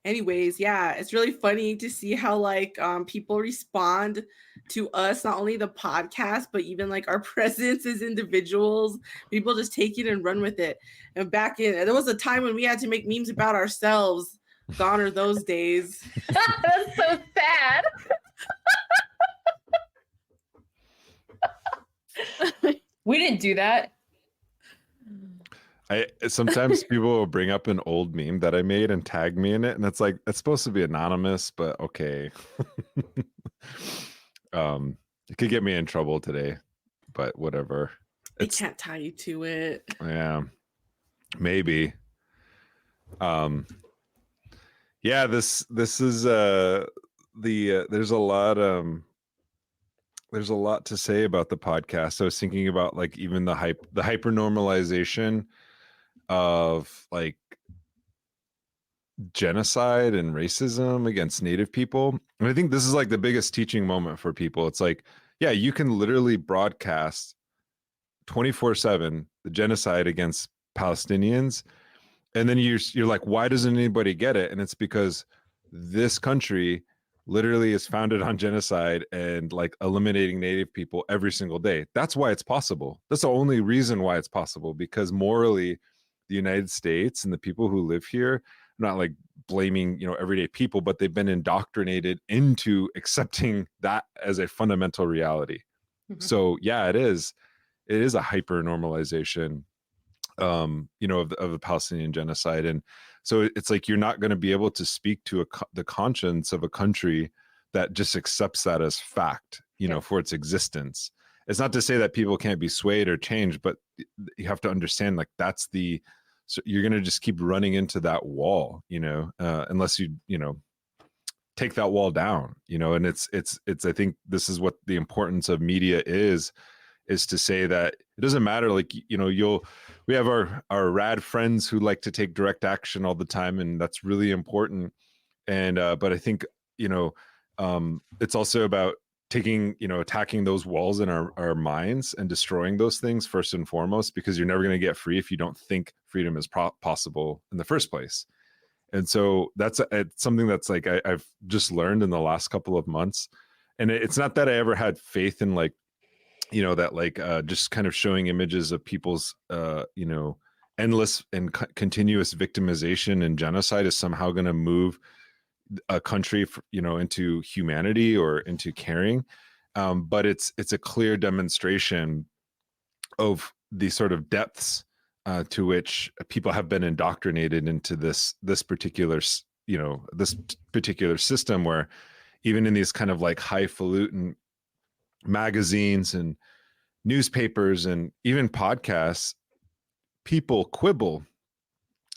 Anyways, yeah, it's really funny to see how like people respond to us, not only the podcast, but even like our presence as individuals. People just take it and run with it. And there was a time when we had to make memes about ourselves. Gone are those days. That's so sad. We didn't do that. Sometimes people will bring up an old meme that I made and tag me in it, and it's like it's supposed to be anonymous, but okay. It could get me in trouble today, but whatever. They can't tie you to it. Yeah, maybe. Yeah, this is there's a lot to say about the podcast. I was thinking about like even the hyper normalization of like genocide and racism against Native people. And I think this is like the biggest teaching moment for people. It's like, yeah, you can literally broadcast 24/7 the genocide against Palestinians. And then you're like, why doesn't anybody get it? And it's because this country literally is founded on genocide and like eliminating Native people every single day. That's why it's possible. That's the only reason why it's possible, because morally the United States and the people who live here, I'm not like blaming, everyday people, but they've been indoctrinated into accepting that as a fundamental reality. Mm-hmm. So yeah, it is a hyper normalization of the Palestinian genocide. And so it's like you're not going to be able to speak to the conscience of a country that just accepts that as fact, for its existence. It's not to say that people can't be swayed or changed, but you have to understand like so you're going to just keep running into that wall, unless you take that wall down, and it's I think this is what the importance of media is to say that it doesn't matter. Like, we have our rad friends who like to take direct action all the time, and that's really important. And, but I think, it's also about attacking those walls in our minds and destroying those things first and foremost, because you're never going to get free if you don't think freedom is possible in the first place. And so it's something that's like, I've just learned in the last couple of months. And it's not that I ever had faith in like you know, that like just kind of showing images of people's you know, endless and continuous victimization and genocide is somehow going to move a country, you know, into humanity or into caring. But it's a clear demonstration of the sort of depths to which people have been indoctrinated into this particular, you know, this particular system, where even in these kind of like highfalutin magazines and newspapers and even podcasts, people quibble,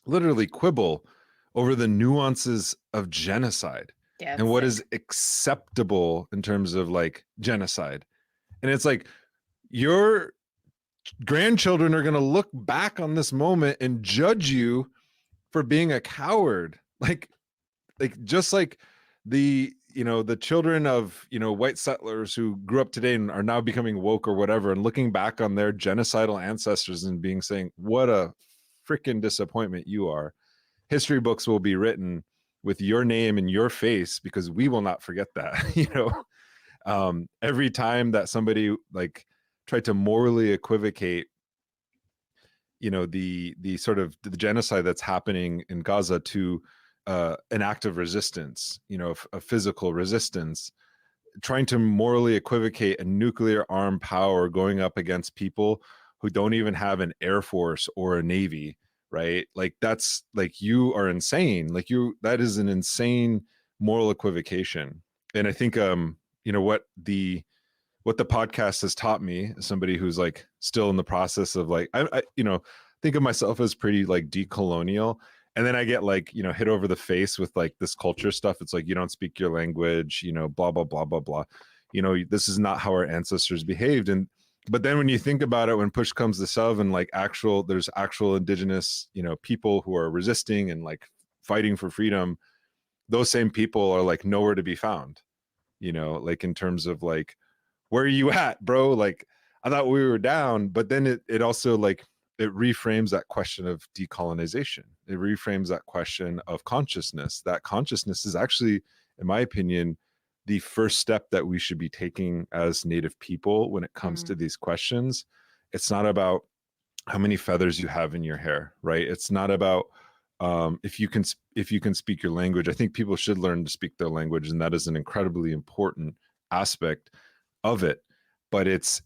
literally quibble, over the nuances of genocide Yeah, and it's what sick. is acceptable in terms of like genocide. And it's like your grandchildren are going to look back on this moment and judge you for being a coward. Like just like the, you know, the children of, you know, white settlers who grew up today and are now becoming woke or whatever, and looking back on their genocidal ancestors and being saying, what a freaking disappointment you are. History books will be written with your name and your face, because we will not forget that. You know, every time that somebody like tried to morally equivocate, you know, the sort of the genocide that's happening in Gaza to an act of resistance, you know, a physical resistance, trying to morally equivocate a nuclear armed power going up against people who don't even have an air force or a navy, right? Like that's like, you are insane. Like that is an insane moral equivocation. And I think you know, what the podcast has taught me, as somebody who's like still in the process of like, I you know, think of myself as pretty like decolonial, and then I get like, you know, hit over the face with like this culture stuff. It's like, you don't speak your language, you know, blah blah blah blah blah, you know, this is not how our ancestors behaved. And but then when you think about it, when push comes to shove, and like there's actual indigenous, you know, people who are resisting and like fighting for freedom, those same people are like nowhere to be found, you know, like in terms of like, where are you at, bro? Like, I thought we were down. But then it also like, it reframes that question of decolonization. It reframes that question of consciousness. That consciousness is actually, in my opinion, the first step that we should be taking as Native people when it comes to these questions. It's not about how many feathers you have in your hair, right? It's not about if you can speak your language. I think people should learn to speak their language, and that is an incredibly important aspect of it. But it's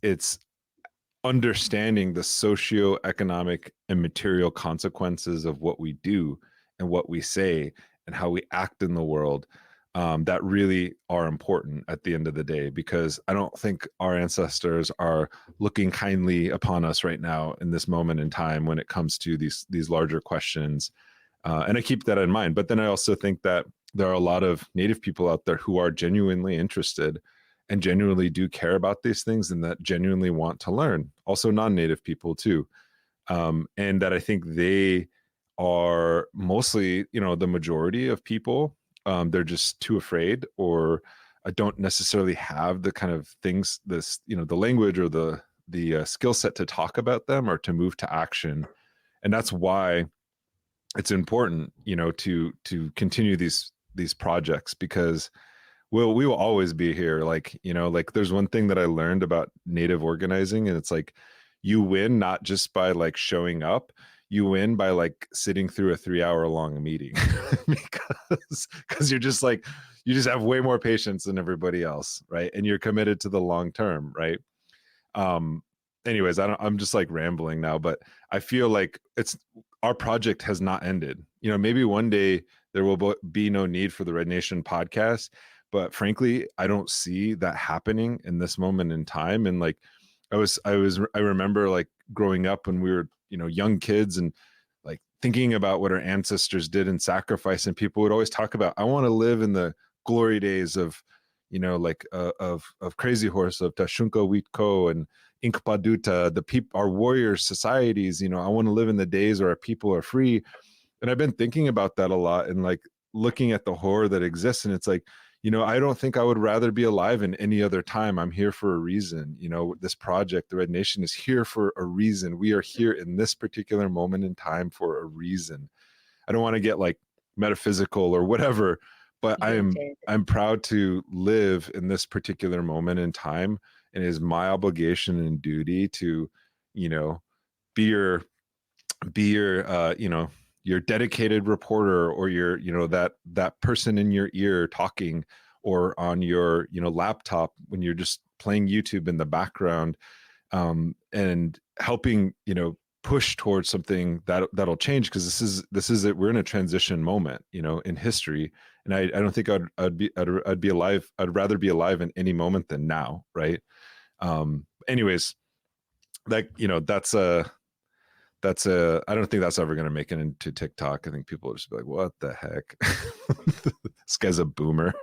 understanding the socioeconomic and material consequences of what we do and what we say and how we act in the world, that really are important at the end of the day. Because I don't think our ancestors are looking kindly upon us right now in this moment in time when it comes to these larger questions. And I keep that in mind. But then I also think that there are a lot of Native people out there who are genuinely interested and genuinely do care about these things, and that genuinely want to learn. Also non-Native people too. And that I think they are mostly, you know, the majority of people. They're just too afraid, or don't necessarily have the kind of things, this, you know, the language or the skill set to talk about them or to move to action. And that's why it's important, you know, to continue these projects, because we will always be here. Like, you know, like there's one thing that I learned about Native organizing, and it's like, you win not just by like showing up, you win by like sitting through a 3-hour long meeting because you're just like, you just have way more patience than everybody else, right? And you're committed to the long term, right? Anyways, I'm just like rambling now, but I feel like our project has not ended. You know, maybe one day there will be no need for the Red Nation podcast, but frankly, I don't see that happening in this moment in time. And like, I remember like growing up when we were, you know, young kids, and like thinking about what our ancestors did in sacrifice, and people would always talk about, I want to live in the glory days of, you know, like of Crazy Horse, of Tashunka Witko and Inkpaduta, our warrior societies. You know, I want to live in the days where our people are free. And I've been thinking about that a lot, and like looking at the horror that exists. And it's like, you know, I don't think I would rather be alive in any other time. I'm here for a reason. You know, this project, the Red Nation, is here for a reason. We are here in this particular moment in time for a reason. I don't want to get like metaphysical or whatever, but I'm proud to live in this particular moment in time and it is my obligation and duty to, you know, be your you know, your dedicated reporter, or your, you know, that person in your ear talking, or on your, you know, laptop when you're just playing YouTube in the background, and helping, you know, push towards something that'll change, because this is it. We're in a transition moment, you know, in history, and I don't think I'd be alive. I'd rather be alive in any moment than now, right? Anyways, like, you know, that's a I don't think that's ever going to make it into TikTok. I think people will just be like, what the heck? This guy's a boomer.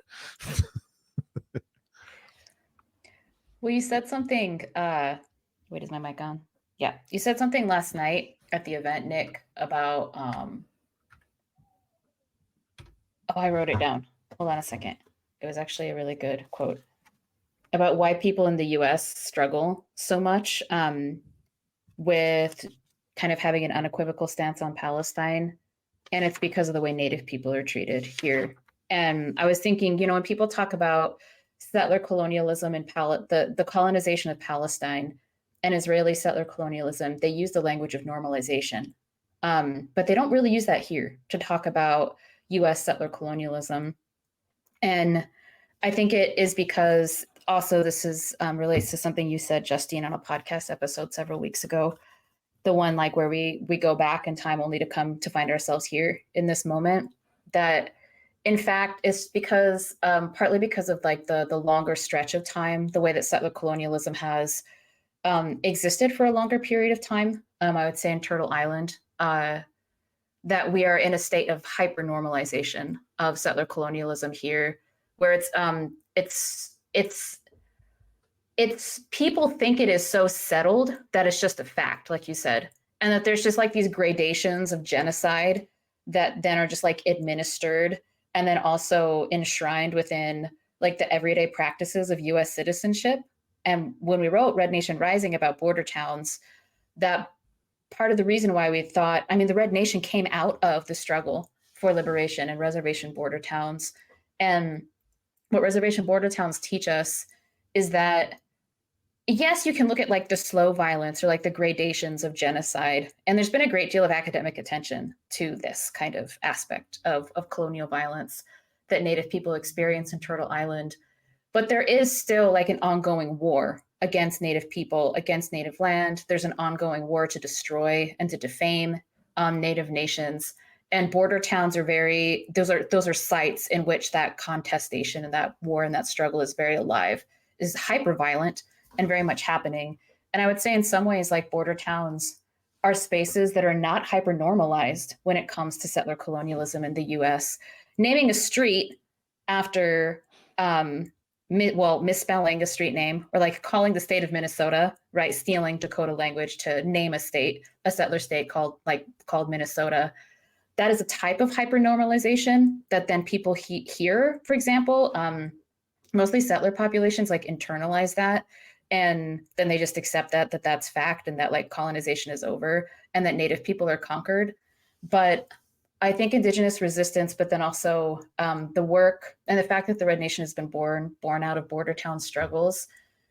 Well, you said something. Wait, is my mic on? Yeah, you said something last night at the event, Nick, about. Oh, I wrote it down. Hold on a second. It was actually a really good quote about why people in the U.S. struggle so much with kind of having an unequivocal stance on Palestine, and it's because of the way Native people are treated here. And I was thinking, you know, when people talk about settler colonialism and the colonization of Palestine and Israeli settler colonialism, they use the language of normalization. But they don't really use that here to talk about US settler colonialism. And I think it is because also this is relates to something you said, Justine, on a podcast episode several weeks ago. The one like where we go back in time only to come to find ourselves here in this moment. That in fact, it's because partly because of like the longer stretch of time, the way that settler colonialism has existed for a longer period of time. I would say in Turtle Island, that we are in a state of hyper normalization of settler colonialism here, where it's people think it is so settled that it's just a fact, like you said, and that there's just like these gradations of genocide that then are just like administered and then also enshrined within like the everyday practices of US citizenship. And when we wrote Red Nation Rising about border towns, that part of the reason why we thought, I mean, the Red Nation came out of the struggle for liberation and reservation border towns. And what reservation border towns teach us is that yes, you can look at like the slow violence or like the gradations of genocide. And there's been a great deal of academic attention to this kind of aspect of colonial violence that Native people experience in Turtle Island. But there is still like an ongoing war against Native people, against Native land. There's an ongoing war to destroy and to defame Native nations. And border towns are those are sites in which that contestation and that war and that struggle is very alive, is hyper violent and very much happening. And I would say in some ways, like border towns are spaces that are not hyper normalized when it comes to settler colonialism in the US. Naming a street after, misspelling a street name, or like calling the state of Minnesota, right, stealing Dakota language to name a state, a settler state called Minnesota. That is a type of hyper normalization that then people here, for example, mostly settler populations like internalize that. And then they just accept that that's fact and that like colonization is over and that Native people are conquered. But I think Indigenous resistance, but then also the work and the fact that the Red Nation has been born out of border town struggles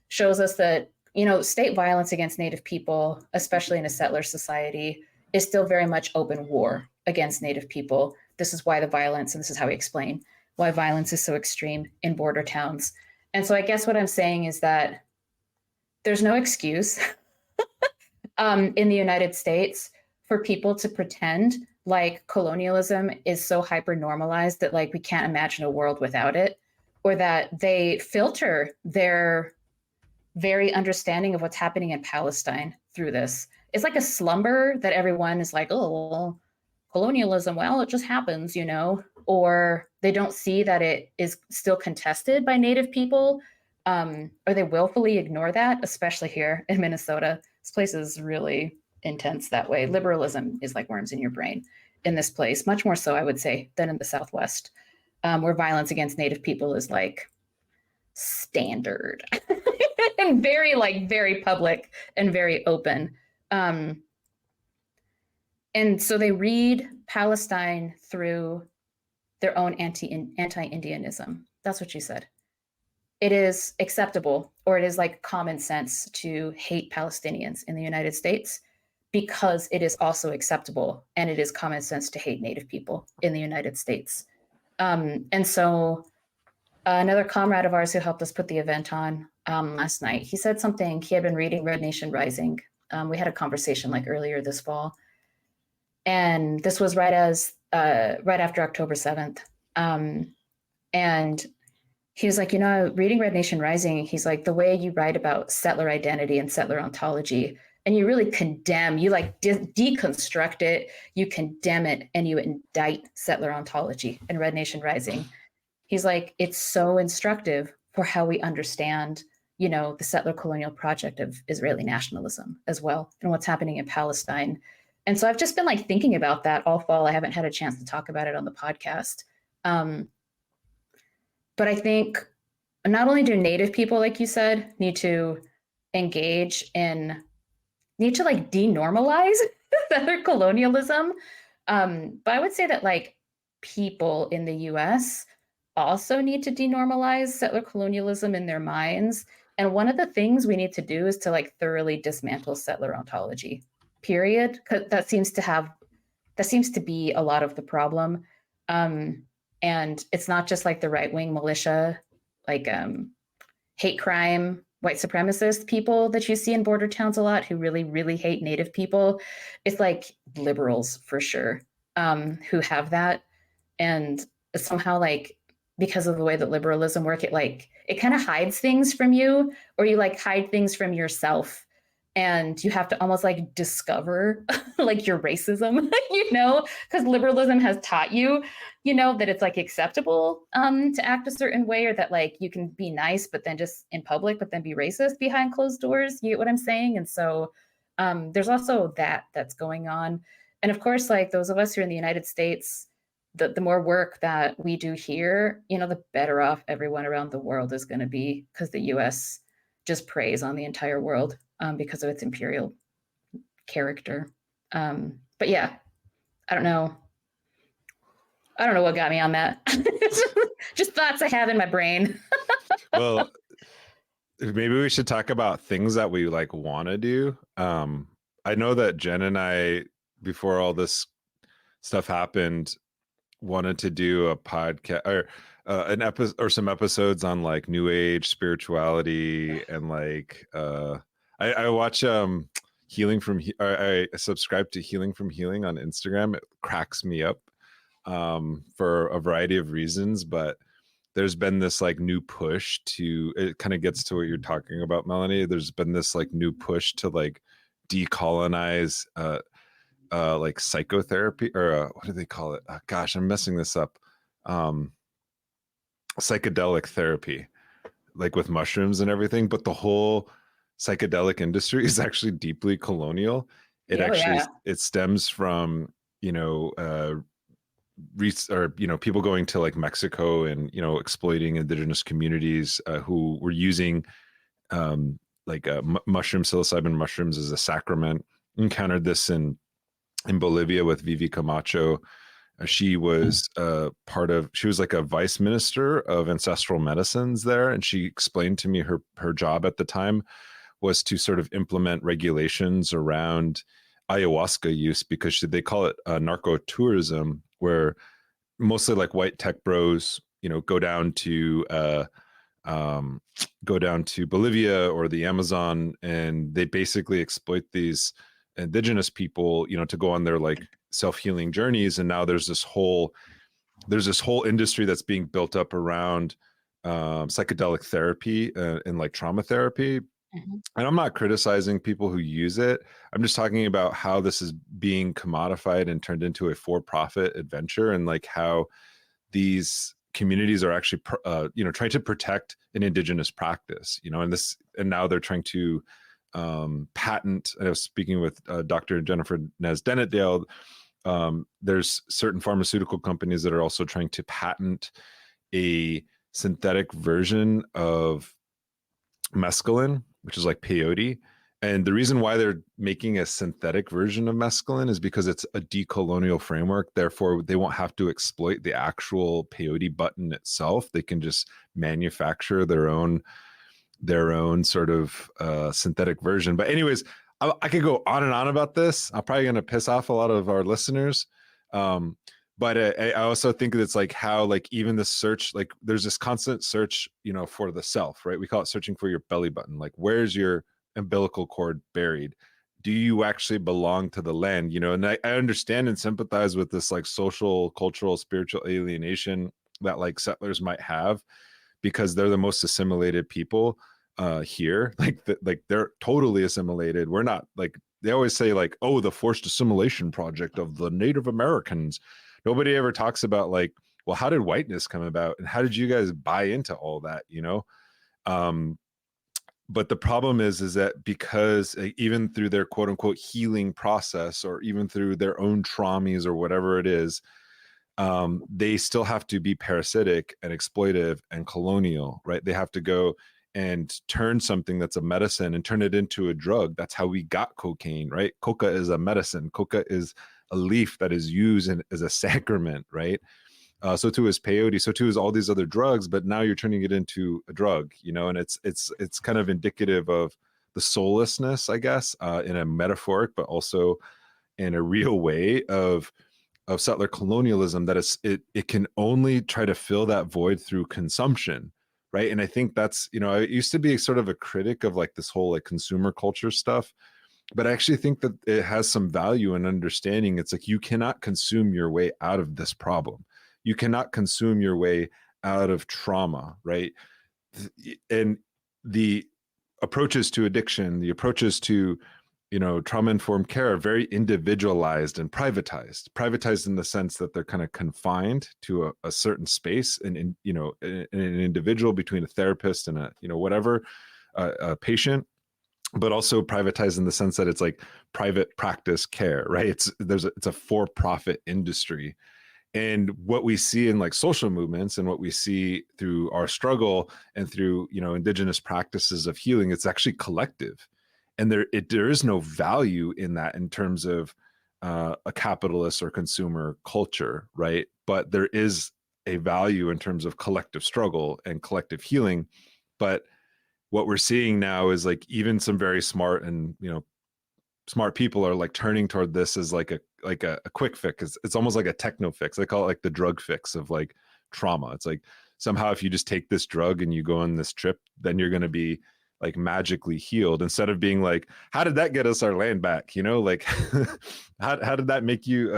shows us that, you know, state violence against Native people, especially in a settler society, is still very much open war against Native people. This is why the violence, and this is how we explain why violence is so extreme in border towns. And so I guess what I'm saying is that there's no excuse in the United States for people to pretend like colonialism is so hyper normalized that like we can't imagine a world without it, or that they filter their very understanding of what's happening in Palestine through this. It's like a slumber that everyone is like, oh, well, colonialism, well, it just happens, you know, or they don't see that it is still contested by Native people. Or they willfully ignore that, especially here in Minnesota. This place is really intense that way. Liberalism is like worms in your brain in this place, much more so, I would say, than in the Southwest, where violence against Native people is like standard and very public and very open. And so they read Palestine through their own anti-Indianism. That's what you said. it is acceptable, or it is like common sense to hate Palestinians in the United States, because it is also acceptable and it is common sense to hate Native people in the United States. And so another comrade of ours who helped us put the event on last night, he said something. He had been reading Red Nation Rising. We had a conversation like earlier this fall, and this was right after October 7th. And he was like, reading Red Nation Rising, he's like, the way you write about settler identity and settler ontology, and you really condemn, you like deconstruct it, you condemn it, and you indict settler ontology in Red Nation Rising. He's like, it's so instructive for how we understand, the settler colonial project of Israeli nationalism as well, and what's happening in Palestine. And so I've just been like thinking about that all fall. I haven't had a chance to talk about it on the podcast. But I think not only do Native people, like you said, need to like denormalize settler colonialism, but I would say that like people in the US also need to denormalize settler colonialism in their minds. And one of the things we need to do is to like thoroughly dismantle settler ontology, period. Because that seems to be a lot of the problem. And it's not just like the right-wing militia, like hate crime, white supremacist people that you see in border towns a lot who really, really hate Native people. It's like liberals for sure, who have that. And somehow like, because of the way that liberalism work, it kind of hides things from you, or you like hide things from yourself. And you have to almost like discover like your racism, because liberalism has taught you, that it's like acceptable to act a certain way, or that like you can be nice, but then just in public, but then be racist behind closed doors. You get what I'm saying? And so there's also that's going on. And of course, like those of us who are in the United States, the more work that we do here, the better off everyone around the world is going to be, because the US just preys on the entire world because of its imperial character. But yeah, I don't know what got me on that. Just thoughts I have in my brain. Well, maybe we should talk about things that we like want to do. I know that Jen and I, before all this stuff happened, wanted to do a podcast or an episode or some episodes on like New Age spirituality, and like I watch Healing from I subscribe to Healing from Healing on Instagram. It cracks me up for a variety of reasons, but there's been this like new push to, it kind of gets to what you're talking about, Melanie. There's been this like new push to like decolonize like psychotherapy, or what do they call it? Gosh, I'm messing this up. Psychedelic therapy, like with mushrooms and everything. But the whole psychedelic industry is actually deeply colonial. It stems from, people going to like Mexico and, exploiting indigenous communities who were using psilocybin mushrooms as a sacrament. Encountered this in Bolivia with Vivi Camacho. She was she was like a vice minister of ancestral medicines there. And she explained to me her job at the time was to sort of implement regulations around ayahuasca use, because they call it narco tourism, where mostly like white tech bros, go down to Bolivia or the Amazon, and they basically exploit these indigenous people, to go on their like self-healing journeys. And now there's this whole industry that's being built up around psychedelic therapy and like trauma therapy. Mm-hmm. And I'm not criticizing people who use it. I'm just talking about how this is being commodified and turned into a for-profit adventure, and like how these communities are actually, trying to protect an indigenous practice, and now they're trying to patent. I was speaking with Dr. Jennifer Nez Dennett-Dale. There's certain pharmaceutical companies that are also trying to patent a synthetic version of mescaline, which is like peyote, And the reason why they're making a synthetic version of mescaline is because it's a decolonial framework. Therefore, they won't have to exploit the actual peyote button itself. They can just manufacture their own sort of synthetic version. But anyways, I could go on and on about this. I'm probably going to piss off a lot of our listeners. But I also think that it's like how like even the search, like there's this constant search, you know, for the self, right? We call it searching for your belly button. Like, where's your umbilical cord buried? Do you actually belong to the land? You know, and I understand and sympathize with this like social, cultural, spiritual alienation that like settlers might have, because they're the most assimilated people here. Like they're totally assimilated. We're not. Like they always say like, oh, the forced assimilation project of the Native Americans. Nobody ever talks about like, well, how did whiteness come about and how did you guys buy into all that, you know? But the problem is that because even through their quote unquote healing process, or even through their own traumas or whatever it is, they still have to be parasitic and exploitive and colonial, right? They have to go and turn something that's a medicine and turn it into a drug. That's how we got cocaine, right? Coca is a medicine. Coca is a leaf that is used as a sacrament, right? So too is peyote, so too is all these other drugs, but now you're turning it into a drug, you know, and it's kind of indicative of the soullessness, I guess, in a metaphoric, but also in a real way of settler colonialism, that it can only try to fill that void through consumption, right? And I think that's, you know, I used to be sort of a critic of like this whole like consumer culture stuff, but I actually think that it has some value in understanding. It's like you cannot consume your way out of this problem. You cannot consume your way out of trauma, right? And the approaches to addiction, the approaches to, you know, trauma-informed care are very individualized and privatized in the sense that they're kind of confined to a certain space and you know, an individual between a therapist and a, you know, whatever, a patient, but also privatized in the sense that it's like private practice care, right? It's a for-profit industry. And what we see in like social movements and what we see through our struggle and through, you know, indigenous practices of healing, it's actually collective. And there is no value in that in terms of a capitalist or consumer culture, right? But there is a value in terms of collective struggle and collective healing. But what we're seeing now is like even some very smart and, you know, smart people are like turning toward this as like a quick fix. It's almost like a techno fix. They call it like the drug fix of like trauma. It's like somehow if you just take this drug and you go on this trip, then you're going to be like magically healed, instead of being like, how did that get us our land back? You know, like how did that make you,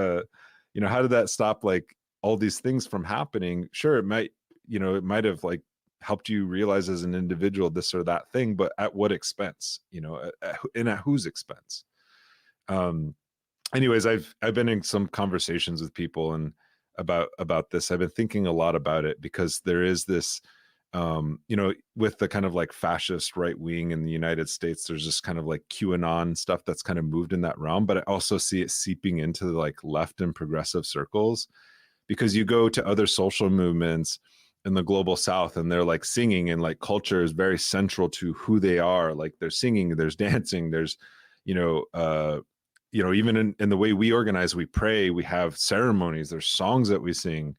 you know, how did that stop like all these things from happening? Sure, it might, you know, it might have like helped you realize as an individual this or that thing, but at what expense? You know, at whose expense? Anyways, I've been in some conversations with people and about this. I've been thinking a lot about it because there is this, you know, with the kind of like fascist right wing in the United States, there's this kind of like QAnon stuff that's kind of moved in that realm, but I also see it seeping into the like left and progressive circles, because you go to other social movements in the global South and they're like singing, and like culture is very central to who they are. Like there's singing, there's dancing, there's, you know, even in the way we organize, we pray, we have ceremonies, there's songs that we sing.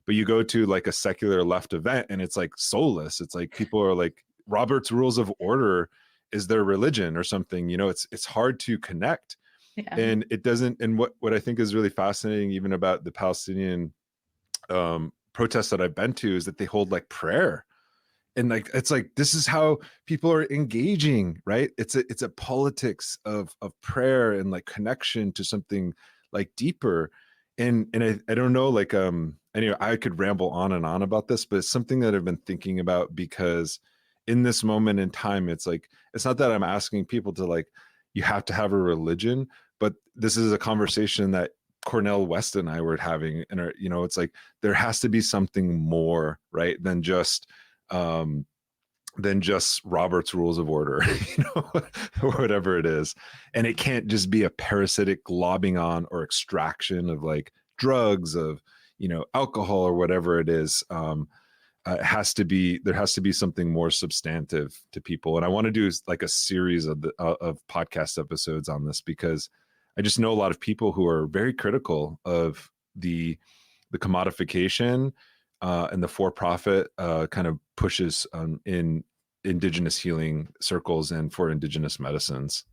But you go to like a secular left event and it's like soulless. It's like people are like, Robert's Rules of Order is their religion or something. You know, it's hard to connect. Yeah. And it doesn't. And what I think is really fascinating, even about the Palestinian protests that I've been to, is that they hold like prayer. And like it's like this is how people are engaging, right? It's a politics of prayer and like connection to something like deeper. And I don't know, like anyway, I could ramble on and on about this, but it's something that I've been thinking about, because in this moment in time, it's like, it's not that I'm asking people to like, you have to have a religion, but this is a conversation that Cornel West and I were having, and you know, it's like there has to be something more, right, than just Robert's Rules of Order, you know, or whatever it is. And it can't just be a parasitic globbing on or extraction of like drugs, of, you know, alcohol or whatever it is. there has to be something more substantive to people. And I want to do like a series of podcast episodes on this, because I just know a lot of people who are very critical of the commodification and the for-profit kind of pushes in indigenous healing circles and for indigenous medicines.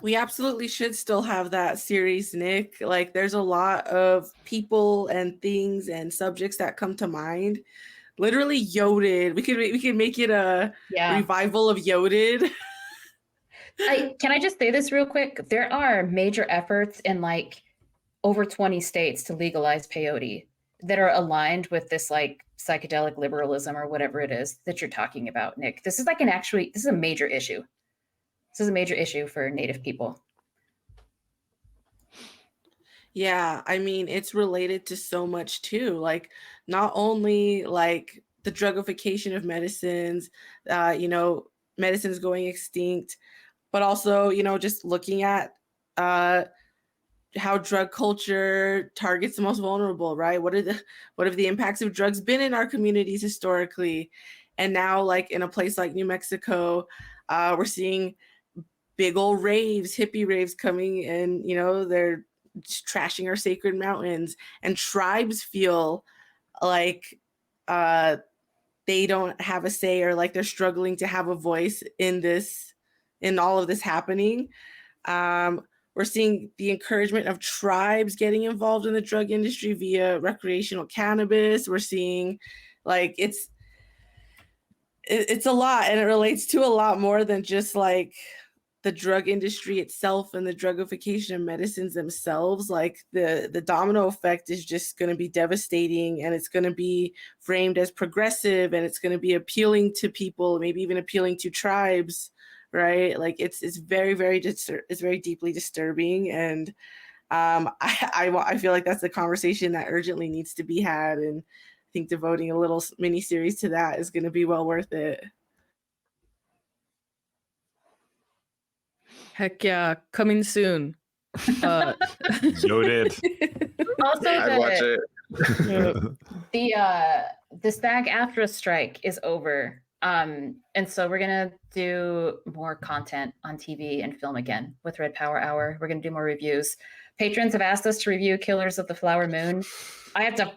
We absolutely should still have that series, Nick. Like, there's a lot of people and things and subjects that come to mind. Literally, Yoded. We could make it a revival of Yoded. Can I just say this real quick? There are major efforts in like over 20 states to legalize peyote that are aligned with this like psychedelic liberalism or whatever it is that you're talking about, Nick. This is like this is a major issue. This is a major issue for Native people. Yeah, I mean, it's related to so much too. Like, not only like the drugification of medicines, medicines going extinct, but also, just looking at how drug culture targets the most vulnerable, right? What have the impacts of drugs been in our communities historically? And now, like in a place like New Mexico, we're seeing big old raves, hippie raves coming, and they're trashing our sacred mountains. And tribes feel like they don't have a say, or like they're struggling to have a voice in all of this happening. We're seeing the encouragement of tribes getting involved in the drug industry via recreational cannabis. We're seeing like it's a lot, and it relates to a lot more than just like the drug industry itself and the drugification of medicines themselves. Like the domino effect is just going to be devastating, and it's going to be framed as progressive, and it's going to be appealing to people, maybe even appealing to tribes, right? Like it's very, very it's very deeply disturbing. And I feel like that's the conversation that urgently needs to be had. And I think devoting a little mini series to that is going to be well worth it. Heck yeah, coming soon. Noted. Also, I'd watch it. the SAG-AFTRA strike is over. And so we're gonna do more content on TV and film again with Red Power Hour. We're gonna do more reviews. Patrons have asked us to review Killers of the Flower Moon. I have to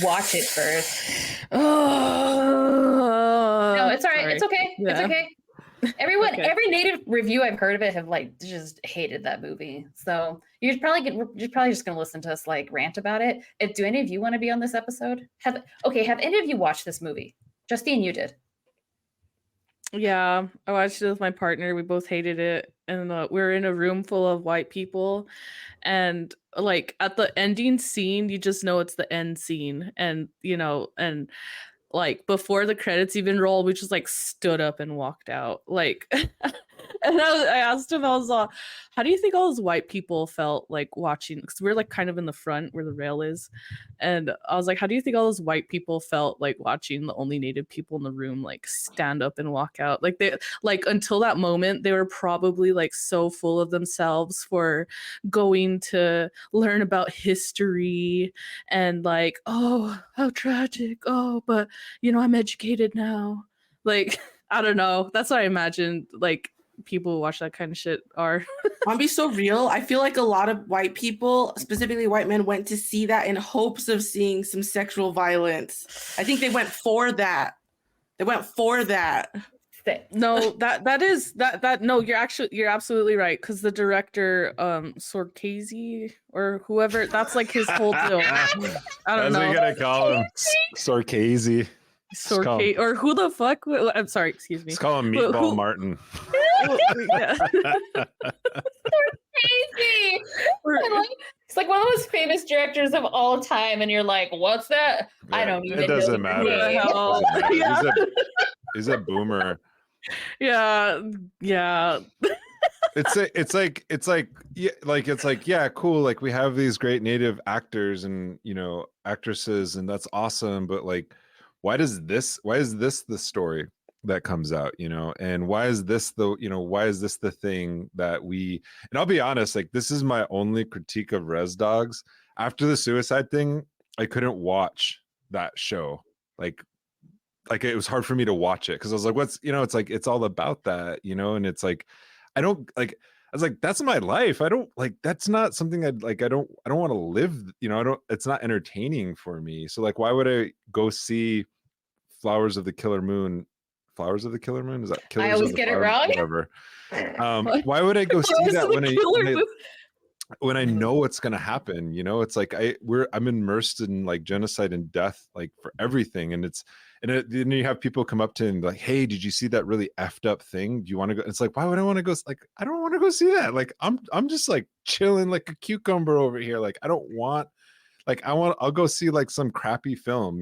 watch it first. No, it's all right. Sorry. It's okay. Yeah. It's okay. Everyone, Okay. every Native review I've heard of it have like just hated that movie. So you're probably just gonna listen to us like rant about it. Do any of you want to be on this episode? Have any of you watched this movie? Justine, you did. Yeah, I watched it with my partner. We both hated it, and we were in a room full of white people, and like at the ending scene, you just know it's the end scene, and and like before the credits even rolled, we just like stood up and walked out. Like, and I asked him, I was like, how do you think all those white people felt like watching? Because we're like kind of in the front where the rail is. And I was like, how do you think all those white people felt like watching the only Native people in the room like stand up and walk out? Like they like until that moment, they were probably like so full of themselves for going to learn about history and like, oh, how tragic. Oh, but I'm educated now. Like, I don't know. That's what I imagined like people who watch that kind of shit are. I'll be so real. I feel like a lot of white people, specifically white men, went to see that in hopes of seeing some sexual violence. I think they went for that. No, no, you're absolutely right, because the director Sorkese or whoever, that's like his whole deal. I don't know. As we gonna call him Sorkese. Sorkese, or who the fuck? I'm sorry, excuse me. Let's call him Meatball Martin. Yeah. Crazy. It's like one of the most famous directors of all time, and you're like, "What's that?" I don't even. It doesn't matter. know. It doesn't matter. He's a boomer. Yeah. It's like yeah, cool. Like we have these great Native actors and actresses, and that's awesome. But like, why is this the story that comes out, and why is this the thing that we, and I'll be honest, like this is my only critique of Res Dogs. After the suicide thing, I couldn't watch that show. Like it was hard for me to watch it because I was like, what's, it's like it's all about that, and it's like I don't like, I was like, that's my life. I don't like, that's not something I'd like. I don't want to live, it's not entertaining for me. So like, why would I go see Flowers of the Killer Moon? Flowers of the Killer Moon? Is that Killers I of always the get it Flower- wrong. Whatever. What? Why would I go see Flowers that of the Killer Moon. when I know what's gonna happen? It's like I'm immersed in like genocide and death, like for everything, and then you have people come up to and like, hey, did you see that really effed up thing? Do you want to go? It's like, why would I want to go? Like, I don't want to go see that. Like, I'm just like chilling like a cucumber over here. Like, I don't want, like, I'll go see like some crappy film,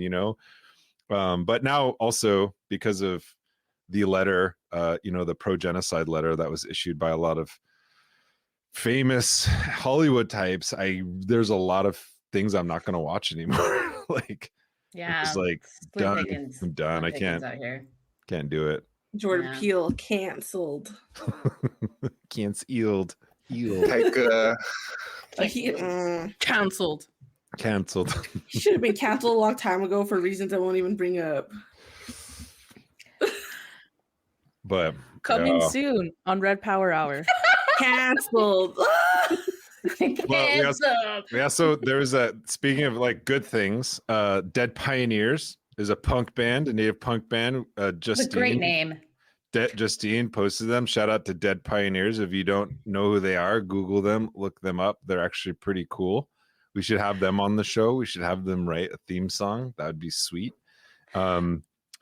But now also because of the letter, the pro-genocide letter that was issued by a lot of famous Hollywood types, there's a lot of things I'm not going to watch anymore. Like, Yeah. it's like Slim done. pickings. I'm done. Slim I pickings out here. can't do it. Jordan Yeah. Peele canceled. Canceled. Taika. Cancelled. Canceled. He should have been canceled a long time ago for reasons I won't even bring up. But Coming yeah. soon on Red Power Hour. Canceled. Yeah, so there's speaking of like good things, Dead Pioneers is a punk band, a native punk band. It's a Justine, great name. Justine posted them. Shout out to Dead Pioneers. If you don't know who they are, Google them, look them up. They're actually pretty cool. We should have them on the show. We should have them write a theme song. That would be sweet.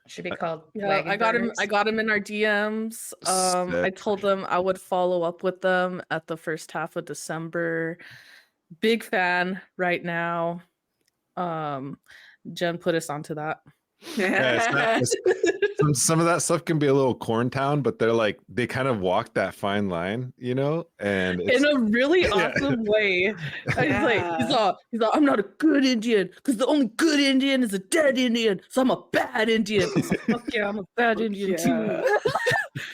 Should be called. Yeah, Wagon I got him. Burgers. I got him in our DMs. I Sick. told them I would follow up with them at the first half of December. Big fan right now. Jen put us onto that. Yeah, some of that stuff can be a little corn town, but they kind of walk that fine line, and it's, In a really Yeah. awesome way. Yeah. He's all, I'm not a good Indian because the only good Indian is a dead Indian. So I'm a bad Indian. I was like, fuck yeah, I'm a bad Indian Yeah. too.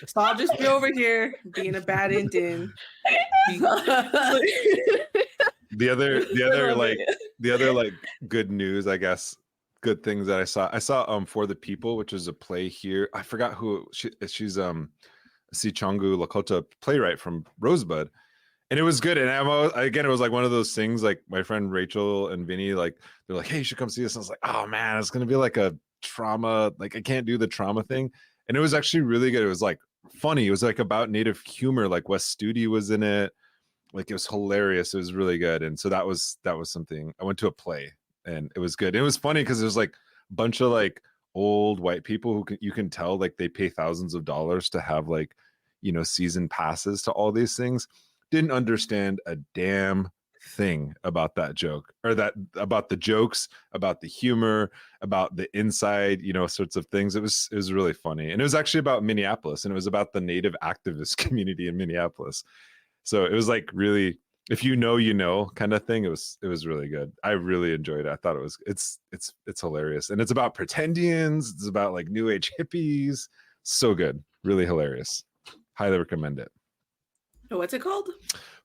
So I'll just be over here being a bad Indian. the other love the other like good news, I guess, good things that I saw For the People, which is a play here. I forgot who she's Sichangu Lakota playwright from Rosebud, and it was good. And again, it was like one of those things, like my friend Rachel and Vinny, like they're like, hey, you should come see this. And I was like, oh man, it's gonna be like a trauma, like I can't do the trauma thing. And it was actually really good. It was like funny. It was like about Native humor, like Wes Studi was in it. Like it was hilarious. It was really good. And so that was something. I went to a play and it was good. It was funny because there's like a bunch of like old white people who you can tell like they pay thousands of dollars to have like, season passes to all these things. Didn't understand a damn thing about that joke or about the jokes, about the humor, about the inside, sorts of things. It was really funny. And it was actually about Minneapolis, and it was about the Native activist community in Minneapolis. So it was like really, if you know kind of thing. It was really good. I really enjoyed it. I thought it's hilarious. And it's about pretendians. It's about like new age hippies. So good. Really hilarious. Highly recommend it. What's it called?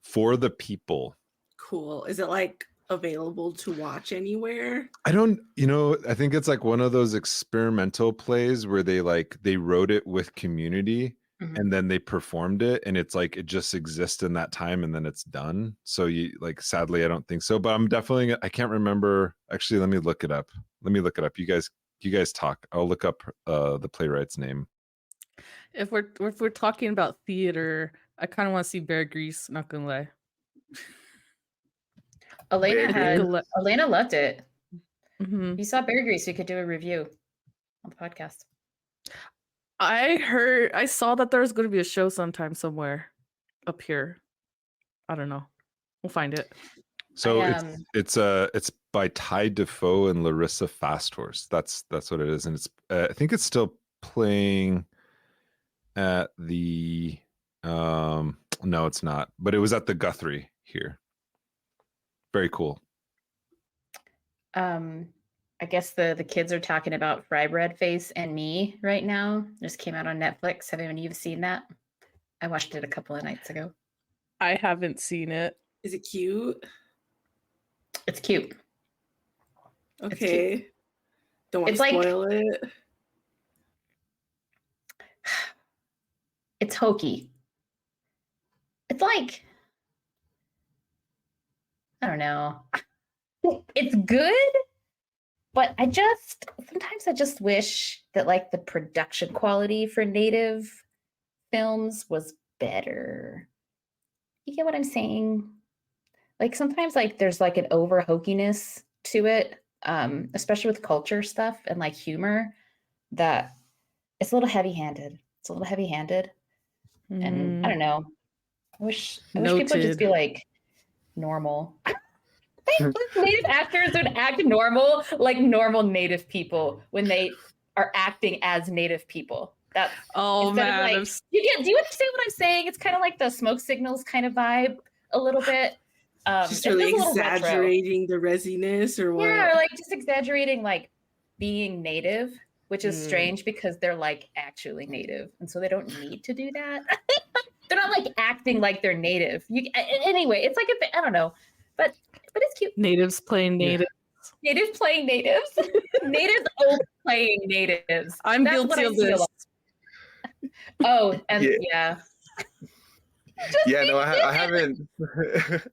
For the People. Cool. Is it like available to watch anywhere? I don't, I think it's like one of those experimental plays where they wrote it with community. Mhm. And then they performed it, and it's like it just exists in that time, and then it's done. So sadly, I don't think so. But I'm definitely, I can't remember. Actually, let me look it up. You guys talk. I'll look up the playwright's name. If we're talking about theater, I kind of want to see Bear Grease. Not gonna lie. Elena loved it. Mhm. You saw Bear Grease. We could do a review on the podcast. I saw that there's going to be a show sometime somewhere up here. I don't know. We'll find it. So I, it's by Ty Defoe and Larissa Fasthorse. That's what it is, and it's I think it's still playing at the no, it's not, but it was at the Guthrie here. Very cool. I guess the kids are talking about Fry Bread Face and Me right now. Just came out on Netflix. Have any of you seen that? I watched it a couple of nights ago. I haven't seen it. Is it cute? It's cute. Okay. Don't want It's to like- spoil it. It's hokey. It's like, I don't know. It's good, but sometimes I just wish that like the production quality for native films was better. You get what I'm saying? Like sometimes like there's like an over hokiness to it, especially with culture stuff and like humor, that it's a little heavy-handed. It's a little heavy-handed. And I don't know. I wish people would just be Noted. like normal. Native actors would act normal, like normal native people when they are acting as native people. That's Oh instead of man, like, do you understand what I'm saying? It's kind of like the Smoke Signals kind of vibe a little bit. Just It really feels a little retro. exaggerating the resiness or what? Yeah, or like just exaggerating like being native, which is Mm. strange because they're like actually native, and so they don't need to do that. They're not like acting like they're native. Anyway, it's like I don't know, but it's cute. natives playing Yeah. native. Natives playing natives, natives playing natives. I'm That's what guilty I of see a this. lot. Oh, and Yeah. yeah. Yeah, no, I haven't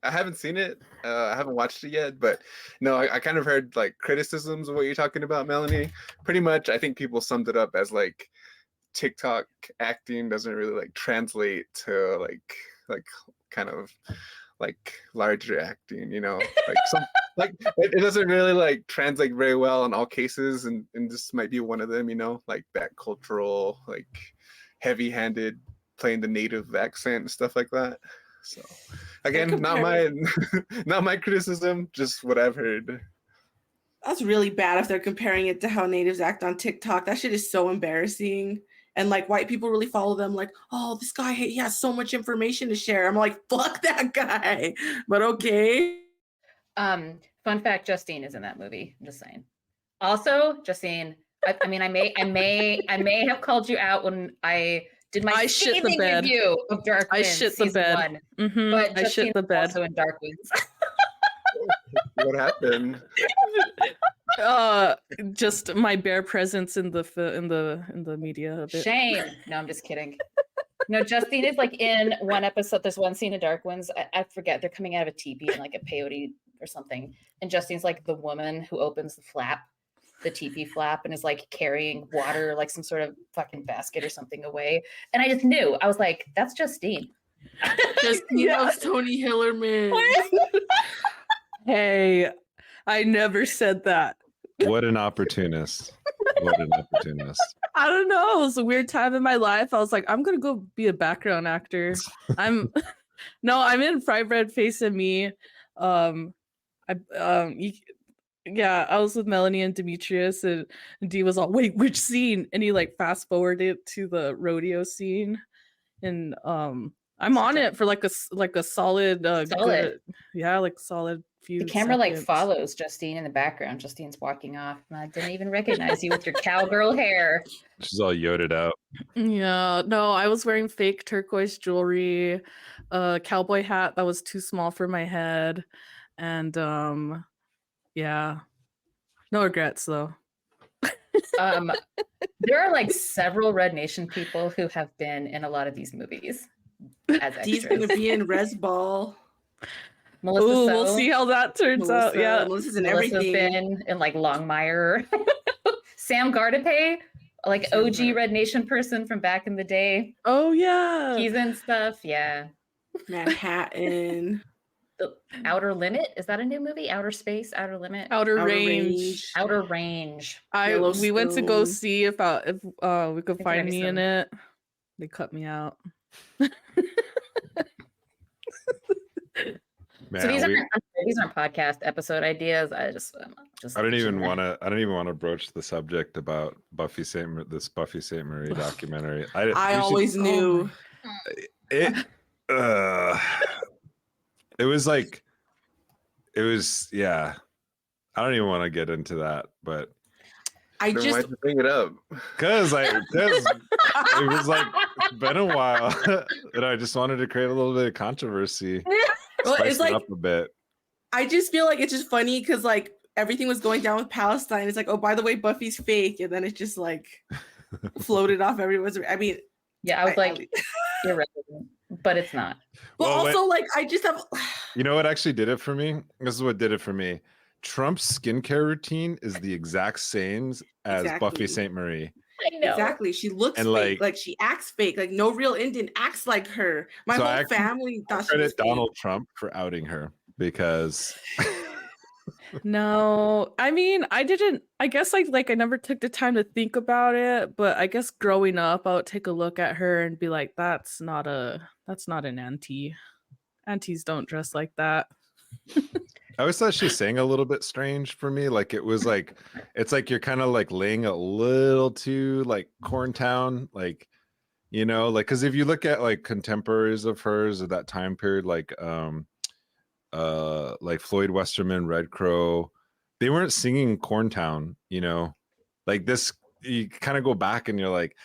I haven't seen it. I haven't watched it yet, but no, I kind of heard like criticisms of what you're talking about, Melanie. Pretty much I think people summed it up as like TikTok acting doesn't really like translate to like kind of like larger acting, like some like it doesn't really like translate very well in all cases, and this might be one of them, like that cultural like heavy-handed playing the native accent and stuff like that. So again, not my criticism, just what I've heard. That's really bad if they're comparing it to how natives act on TikTok. That shit is so embarrassing. And like white people really follow them like, oh, this guy, he has so much information to share. I'm like, fuck that guy. But okay. Fun fact: Justine is in that movie. I'm just saying. Also, Justine. I mean, I may have called you out when I did my I shit the scathing bed. review of Dark I Winds shit the season bed. 1. Mhm, But I Justine shit the is bed. also in Dark Winds. What happened? Just my bare presence in the media a bit. Shame. No, I'm just kidding. No, Justine is like in one episode. There's one scene in Dark Winds. I forget. They're coming out of a teepee in like a peyote or something. And Justine's like the woman who opens the teepee flap, and is like carrying water, like some sort of fucking basket or something away. And I just knew. I was like, that's Justine. Justine loves Tony Hillerman. Hey, I never said that. What an opportunist. What an opportunist. I don't know. It was a weird time in my life. I was like, I'm gonna go be a background actor. I'm in Fry Bread Face and Me. Yeah, I was with Melanie and Demetrius, and Dee was all, wait, which scene? And he like fast forwarded to the rodeo scene, and I'm on it for like a solid, Solid. good, yeah, like solid few. The camera like seconds. follows Justine in the background. Justine's walking off. And I didn't even recognize you with your cowgirl hair. She's all yoded out. Yeah, no, I was wearing fake turquoise jewelry, a cowboy hat that was too small for my head, and yeah, no regrets though. There are like several Red Nation people who have been in a lot of these movies as Dee's extras. gonna be in Resball. Melissa Ooh, So, we'll see how that turns out. Yeah, Melissa's in Melissa's everything. been in like Longmire. Sam Gardape, like Sam OG Gardape. Red Nation person from back in the day. oh yeah. He's in stuff. Yeah. Manhattan. The Outer Limit. Is that a new movie? Outer Space, Outer Limit, Outer Outer Range. Outer Range. We went to go Yellowstone. see if we could Think find maybe me in some- it. They cut me out. Man, So these aren't podcast episode ideas. I just I don't even want to broach the subject about Buffy St. Marie documentary. I we should- always knew. it yeah. I don't even want to get into that, but I Then just why'd you bring it up? because it was like it's been a while, and I just wanted to create a little bit of controversy, well, spice it's it like up a bit. I just feel like it's just funny because like everything was going down with Palestine. It's like, oh, by the way, Buffy's fake, and then it just like floated off everyone's. I mean, Yeah, I was like, irrelevant, but it's not. but Well, also like I just have. You know what actually did it for me? This is what did it for me. Trump's skincare routine is the exact same as Buffy Exactly. St. Marie. I know. Exactly. She looks And, fake. Like she acts fake. Like no real Indian acts like her. My So I whole actually family thought she was Credit fake. Donald Trump for outing her because No, I mean, I didn't. I guess like I never took the time to think about it, but I guess growing up, I would take a look at her and be like, that's not an auntie. Aunties don't dress like that. I always thought she sang a little bit strange for me. Like it was like it's like you're kind of like laying a little too like Corntown, like like because if you look at like contemporaries of hers of that time period, like Floyd Westerman, Red Crow, they weren't singing Corntown, like this. You kind of go back and you're like,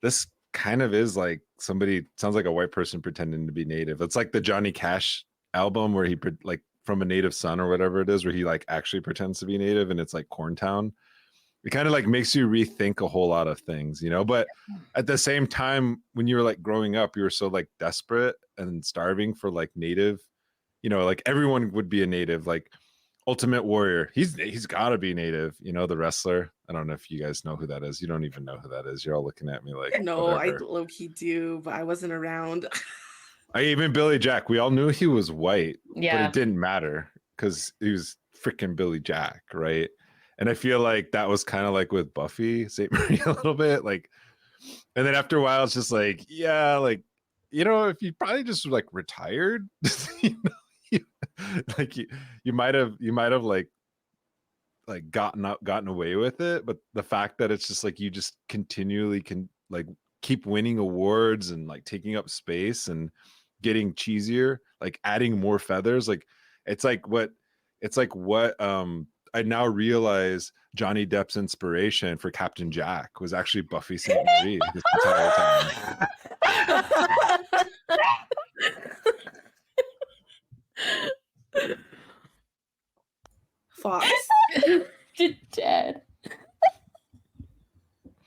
this kind of is like somebody sounds like a white person pretending to be native. It's like the Johnny Cash album where he like From a Native Son or whatever it is, where he like actually pretends to be native and it's like Corntown. It kind of like makes you rethink a whole lot of things, but at the same time, when you were like growing up, you were so like desperate and starving for like native, like everyone would be a native, like Ultimate Warrior. He's got to be native, the wrestler. I don't know if you guys know who that is. You don't even know who that is. You're all looking at me like, No, whatever. I low-key do, but I wasn't around. Even Billy Jack. We all knew he was white, but Yeah. it didn't matter because he was freaking Billy Jack, right? And I feel like that was kind of like with Buffy St. Marie a little bit, like, and then after a while, it's just like, yeah, like, if you probably just like retired, like you might have like gotten away with it, but the fact that it's just like you just continually can like keep winning awards and like taking up space and getting cheesier, like adding more feathers, like it's like what I now realize Johnny Depp's inspiration for Captain Jack was actually Buffy St. Marie this entire time. Fox. Dead.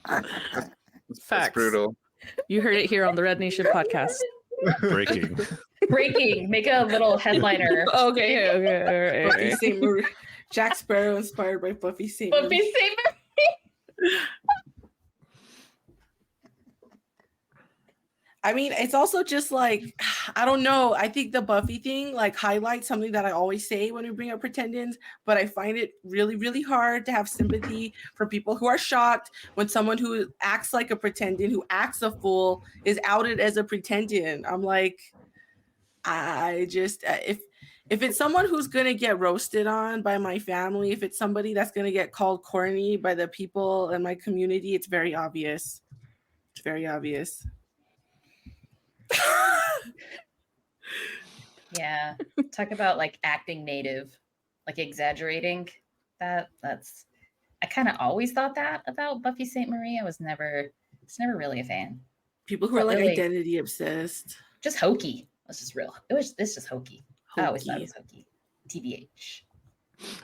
That's Facts. brutal. You heard it here on the Red Nation podcast. Breaking. Breaking. Make a little headliner. Okay. All right. Buffy St. Marie. Jack Sparrow inspired by Buffy St. Buffy Marie. St. Marie. I mean, it's also just like, I don't know. I think the Buffy thing like highlights something that I always say when we bring up pretenders, but I find it really, really hard to have sympathy for people who are shocked when someone who acts like a pretendant, who acts a fool, is outed as a pretendant. I'm like, I just, if it's someone who's going to get roasted on by my family, if it's somebody that's going to get called corny by the people in my community, it's very obvious. It's very obvious. Yeah. Talk about like acting native, like exaggerating. That's I kind of always thought that about Buffy St. Marie. I was never really a fan. People who are But like really- identity obsessed. Just hokey. It's just real. It's just hokey. I always thought it was hokey. TBH.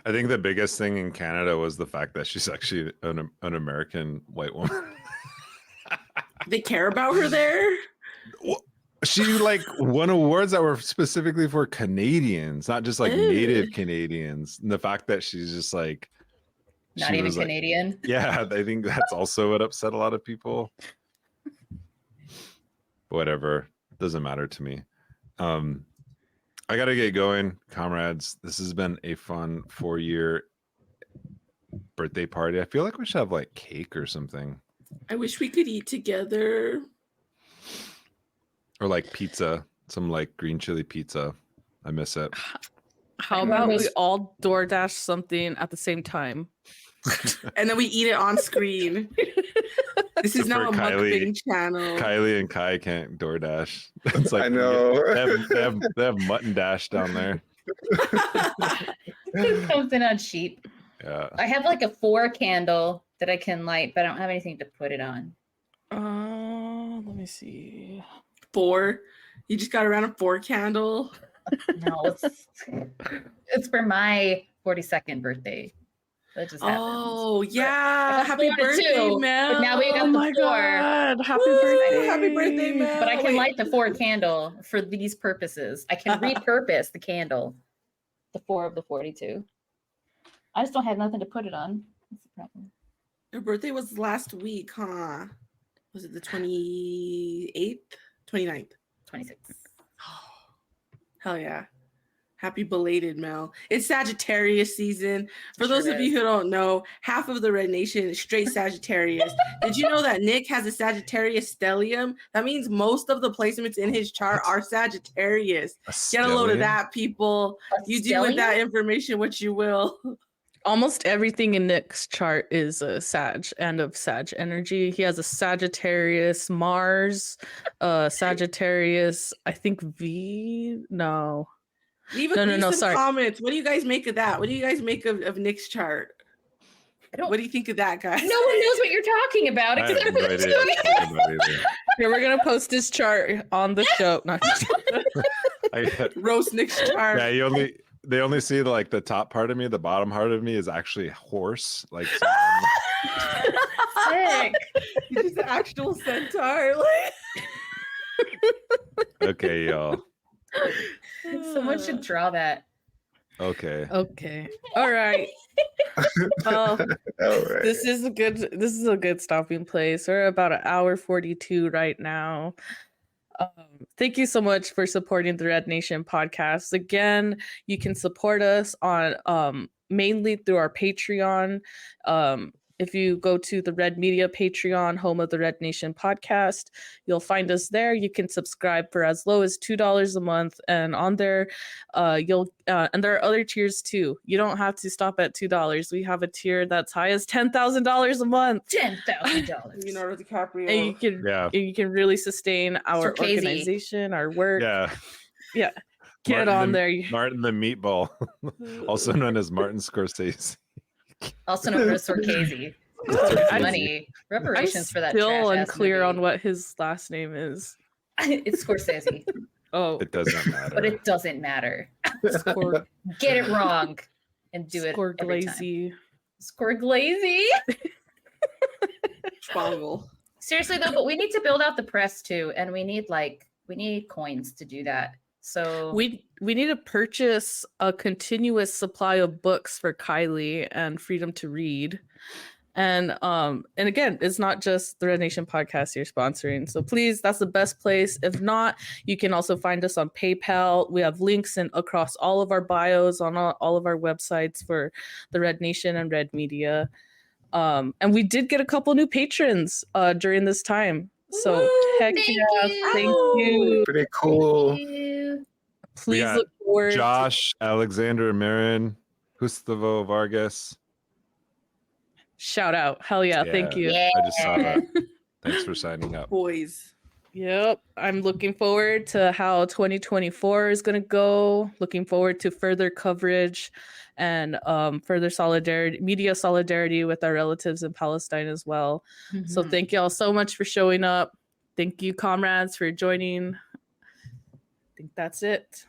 I think the biggest thing in Canada was the fact that she's actually an American white woman. They care about her there. She like won awards that were specifically for Canadians, not just like native Ew. Canadians. And the fact that she's just like Not she even was, like- Canadian. yeah, I think that's also what upset a lot of people. Whatever, doesn't matter to me. I gotta get going, comrades. This has been a fun 4-year birthday party. I feel like we should have like cake or something, I wish we could eat together. or like pizza, some like green chili pizza. I miss it. How Everyone about we was- all DoorDash something at the same time? And then we eat it on screen. This is Except now a for Kylie. mukbang channel. Kylie and Kai can't DoorDash. It's like I know. they have mutton dash down there. It comes in on sheep. Yeah. I have like a 4 candle that I can light, but I don't have anything to put it on. Let me see. 4. You just got around a 4 candle. No, it's for my 42nd birthday. That just happened. Oh I yeah! got Happy 4 to birthday, 2, Mel! but now we got Oh the my 4. god! Happy Woo! birthday! Happy birthday, Mel! But I can Wait. light the 4 candle for these purposes. I can repurpose the candle, the 4 of the 42. I just don't have nothing to put it on. That's the problem. Your birthday was last week, huh? Was it the 28th? 29th? 26. Hell yeah. Happy belated, Mel. It's Sagittarius season. For Sure those of you is. who don't know, half of the Red Nation is straight Sagittarius. Did you know that Nick has a Sagittarius stellium? That means most of the placements in his chart are Sagittarius. Get a load of stellium? that, people. A You do with that stellium? information what you will. Almost everything in Nick's chart is a Sag and of Sag energy. He has a Sagittarius, Mars, Sagittarius, I think V. No. Leave No, some sorry. comments. What do you guys make of that? What do you guys make of Nick's chart? I don't. What do you think of that, guys? No one knows what you're talking about I have except for no the idea two what of you're you. talking about either. Here, we're gonna post his chart on the show. No, Roast Nick's chart. Yeah, they only see like the top part of me. The bottom part of me is actually horse. Like so Sick. He's just an actual centaur. okay, y'all. Someone should draw that. Okay. okay. All right. Well, All right. this is a good stopping place. We're about an hour 42 right now. Thank you so much for supporting the Red Nation podcast. Again, you can support us on mainly through our Patreon. If you go to the Red Media Patreon, home of the Red Nation podcast, you'll find us there. You can subscribe for as low as $2 a month, and on there, and there are other tiers too. You don't have to stop at $2. We have a tier that's high as $10,000 a month. $10,000. Leonardo DiCaprio. And you can really sustain our Scorsese. organization, our work. Yeah. Get Martin on the- there. Martin the Meatball, also known as Martin Scorsese. Also known as Scorsese. I'm- Money. Reparations for that. Still trash-ass unclear on movie. what his last name is. It's Scorsese, Oh, It doesn't matter. but it doesn't matter. Scor- Get it wrong and do it every time. Scorglese. Scorsese. Spangle. Seriously though, but we need to build out the press too, and we need coins to do that. So We need to purchase a continuous supply of books for Kylie and Freedom to Read. And again, it's not just the Red Nation podcast you're sponsoring. So please, that's the best place. If not, you can also find us on PayPal. We have links across all of our bios on all of our websites for the Red Nation and Red Media. And we did get a couple new patrons during this time. So Woo! heck Thank yeah, you. thank you. Pretty cool. Thank you. Please got look forward. Josh, Alexander Marin, Gustavo Vargas. Shout out. Hell yeah, thank you. Yeah. I just saw that. Thanks for signing up. Boys. Yep. I'm looking forward to how 2024 is going to go. Looking forward to further coverage and further media solidarity with our relatives in Palestine as well. So Mhm. thank you all so much for showing up. Thank you, comrades, for joining. I think that's it.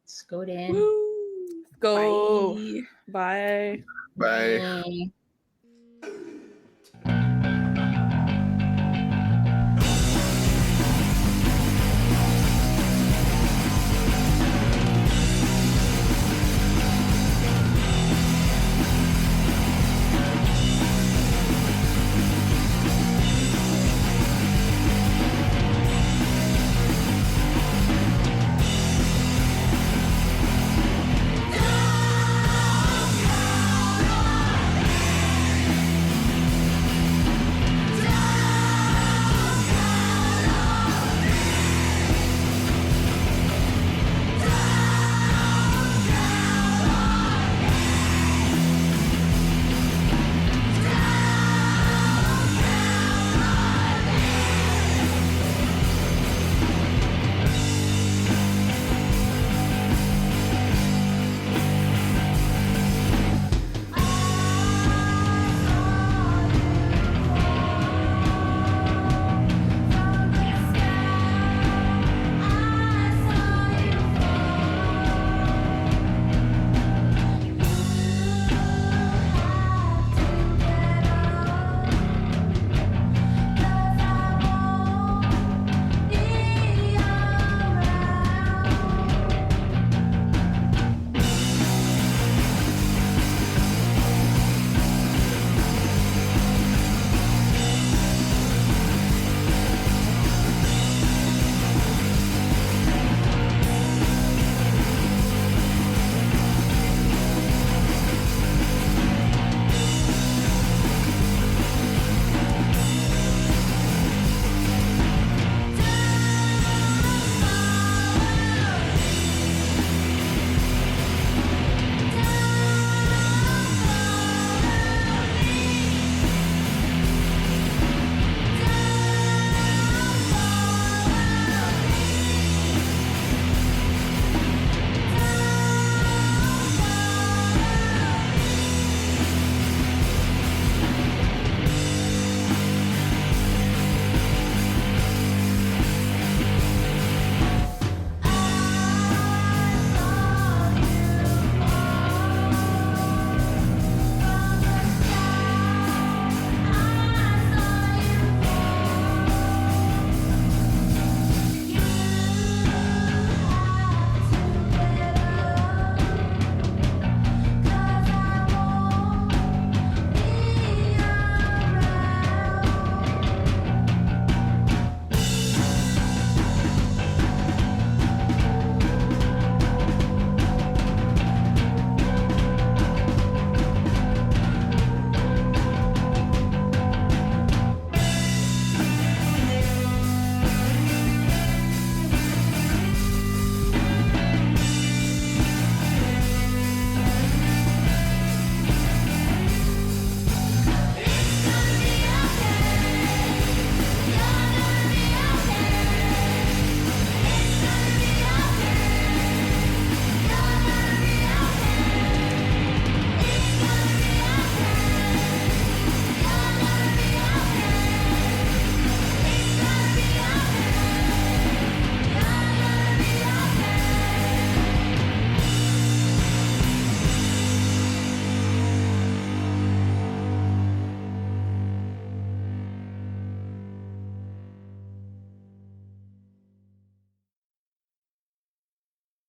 Scoot in. Woo. Go. Bye. Bye. Bye. Bye.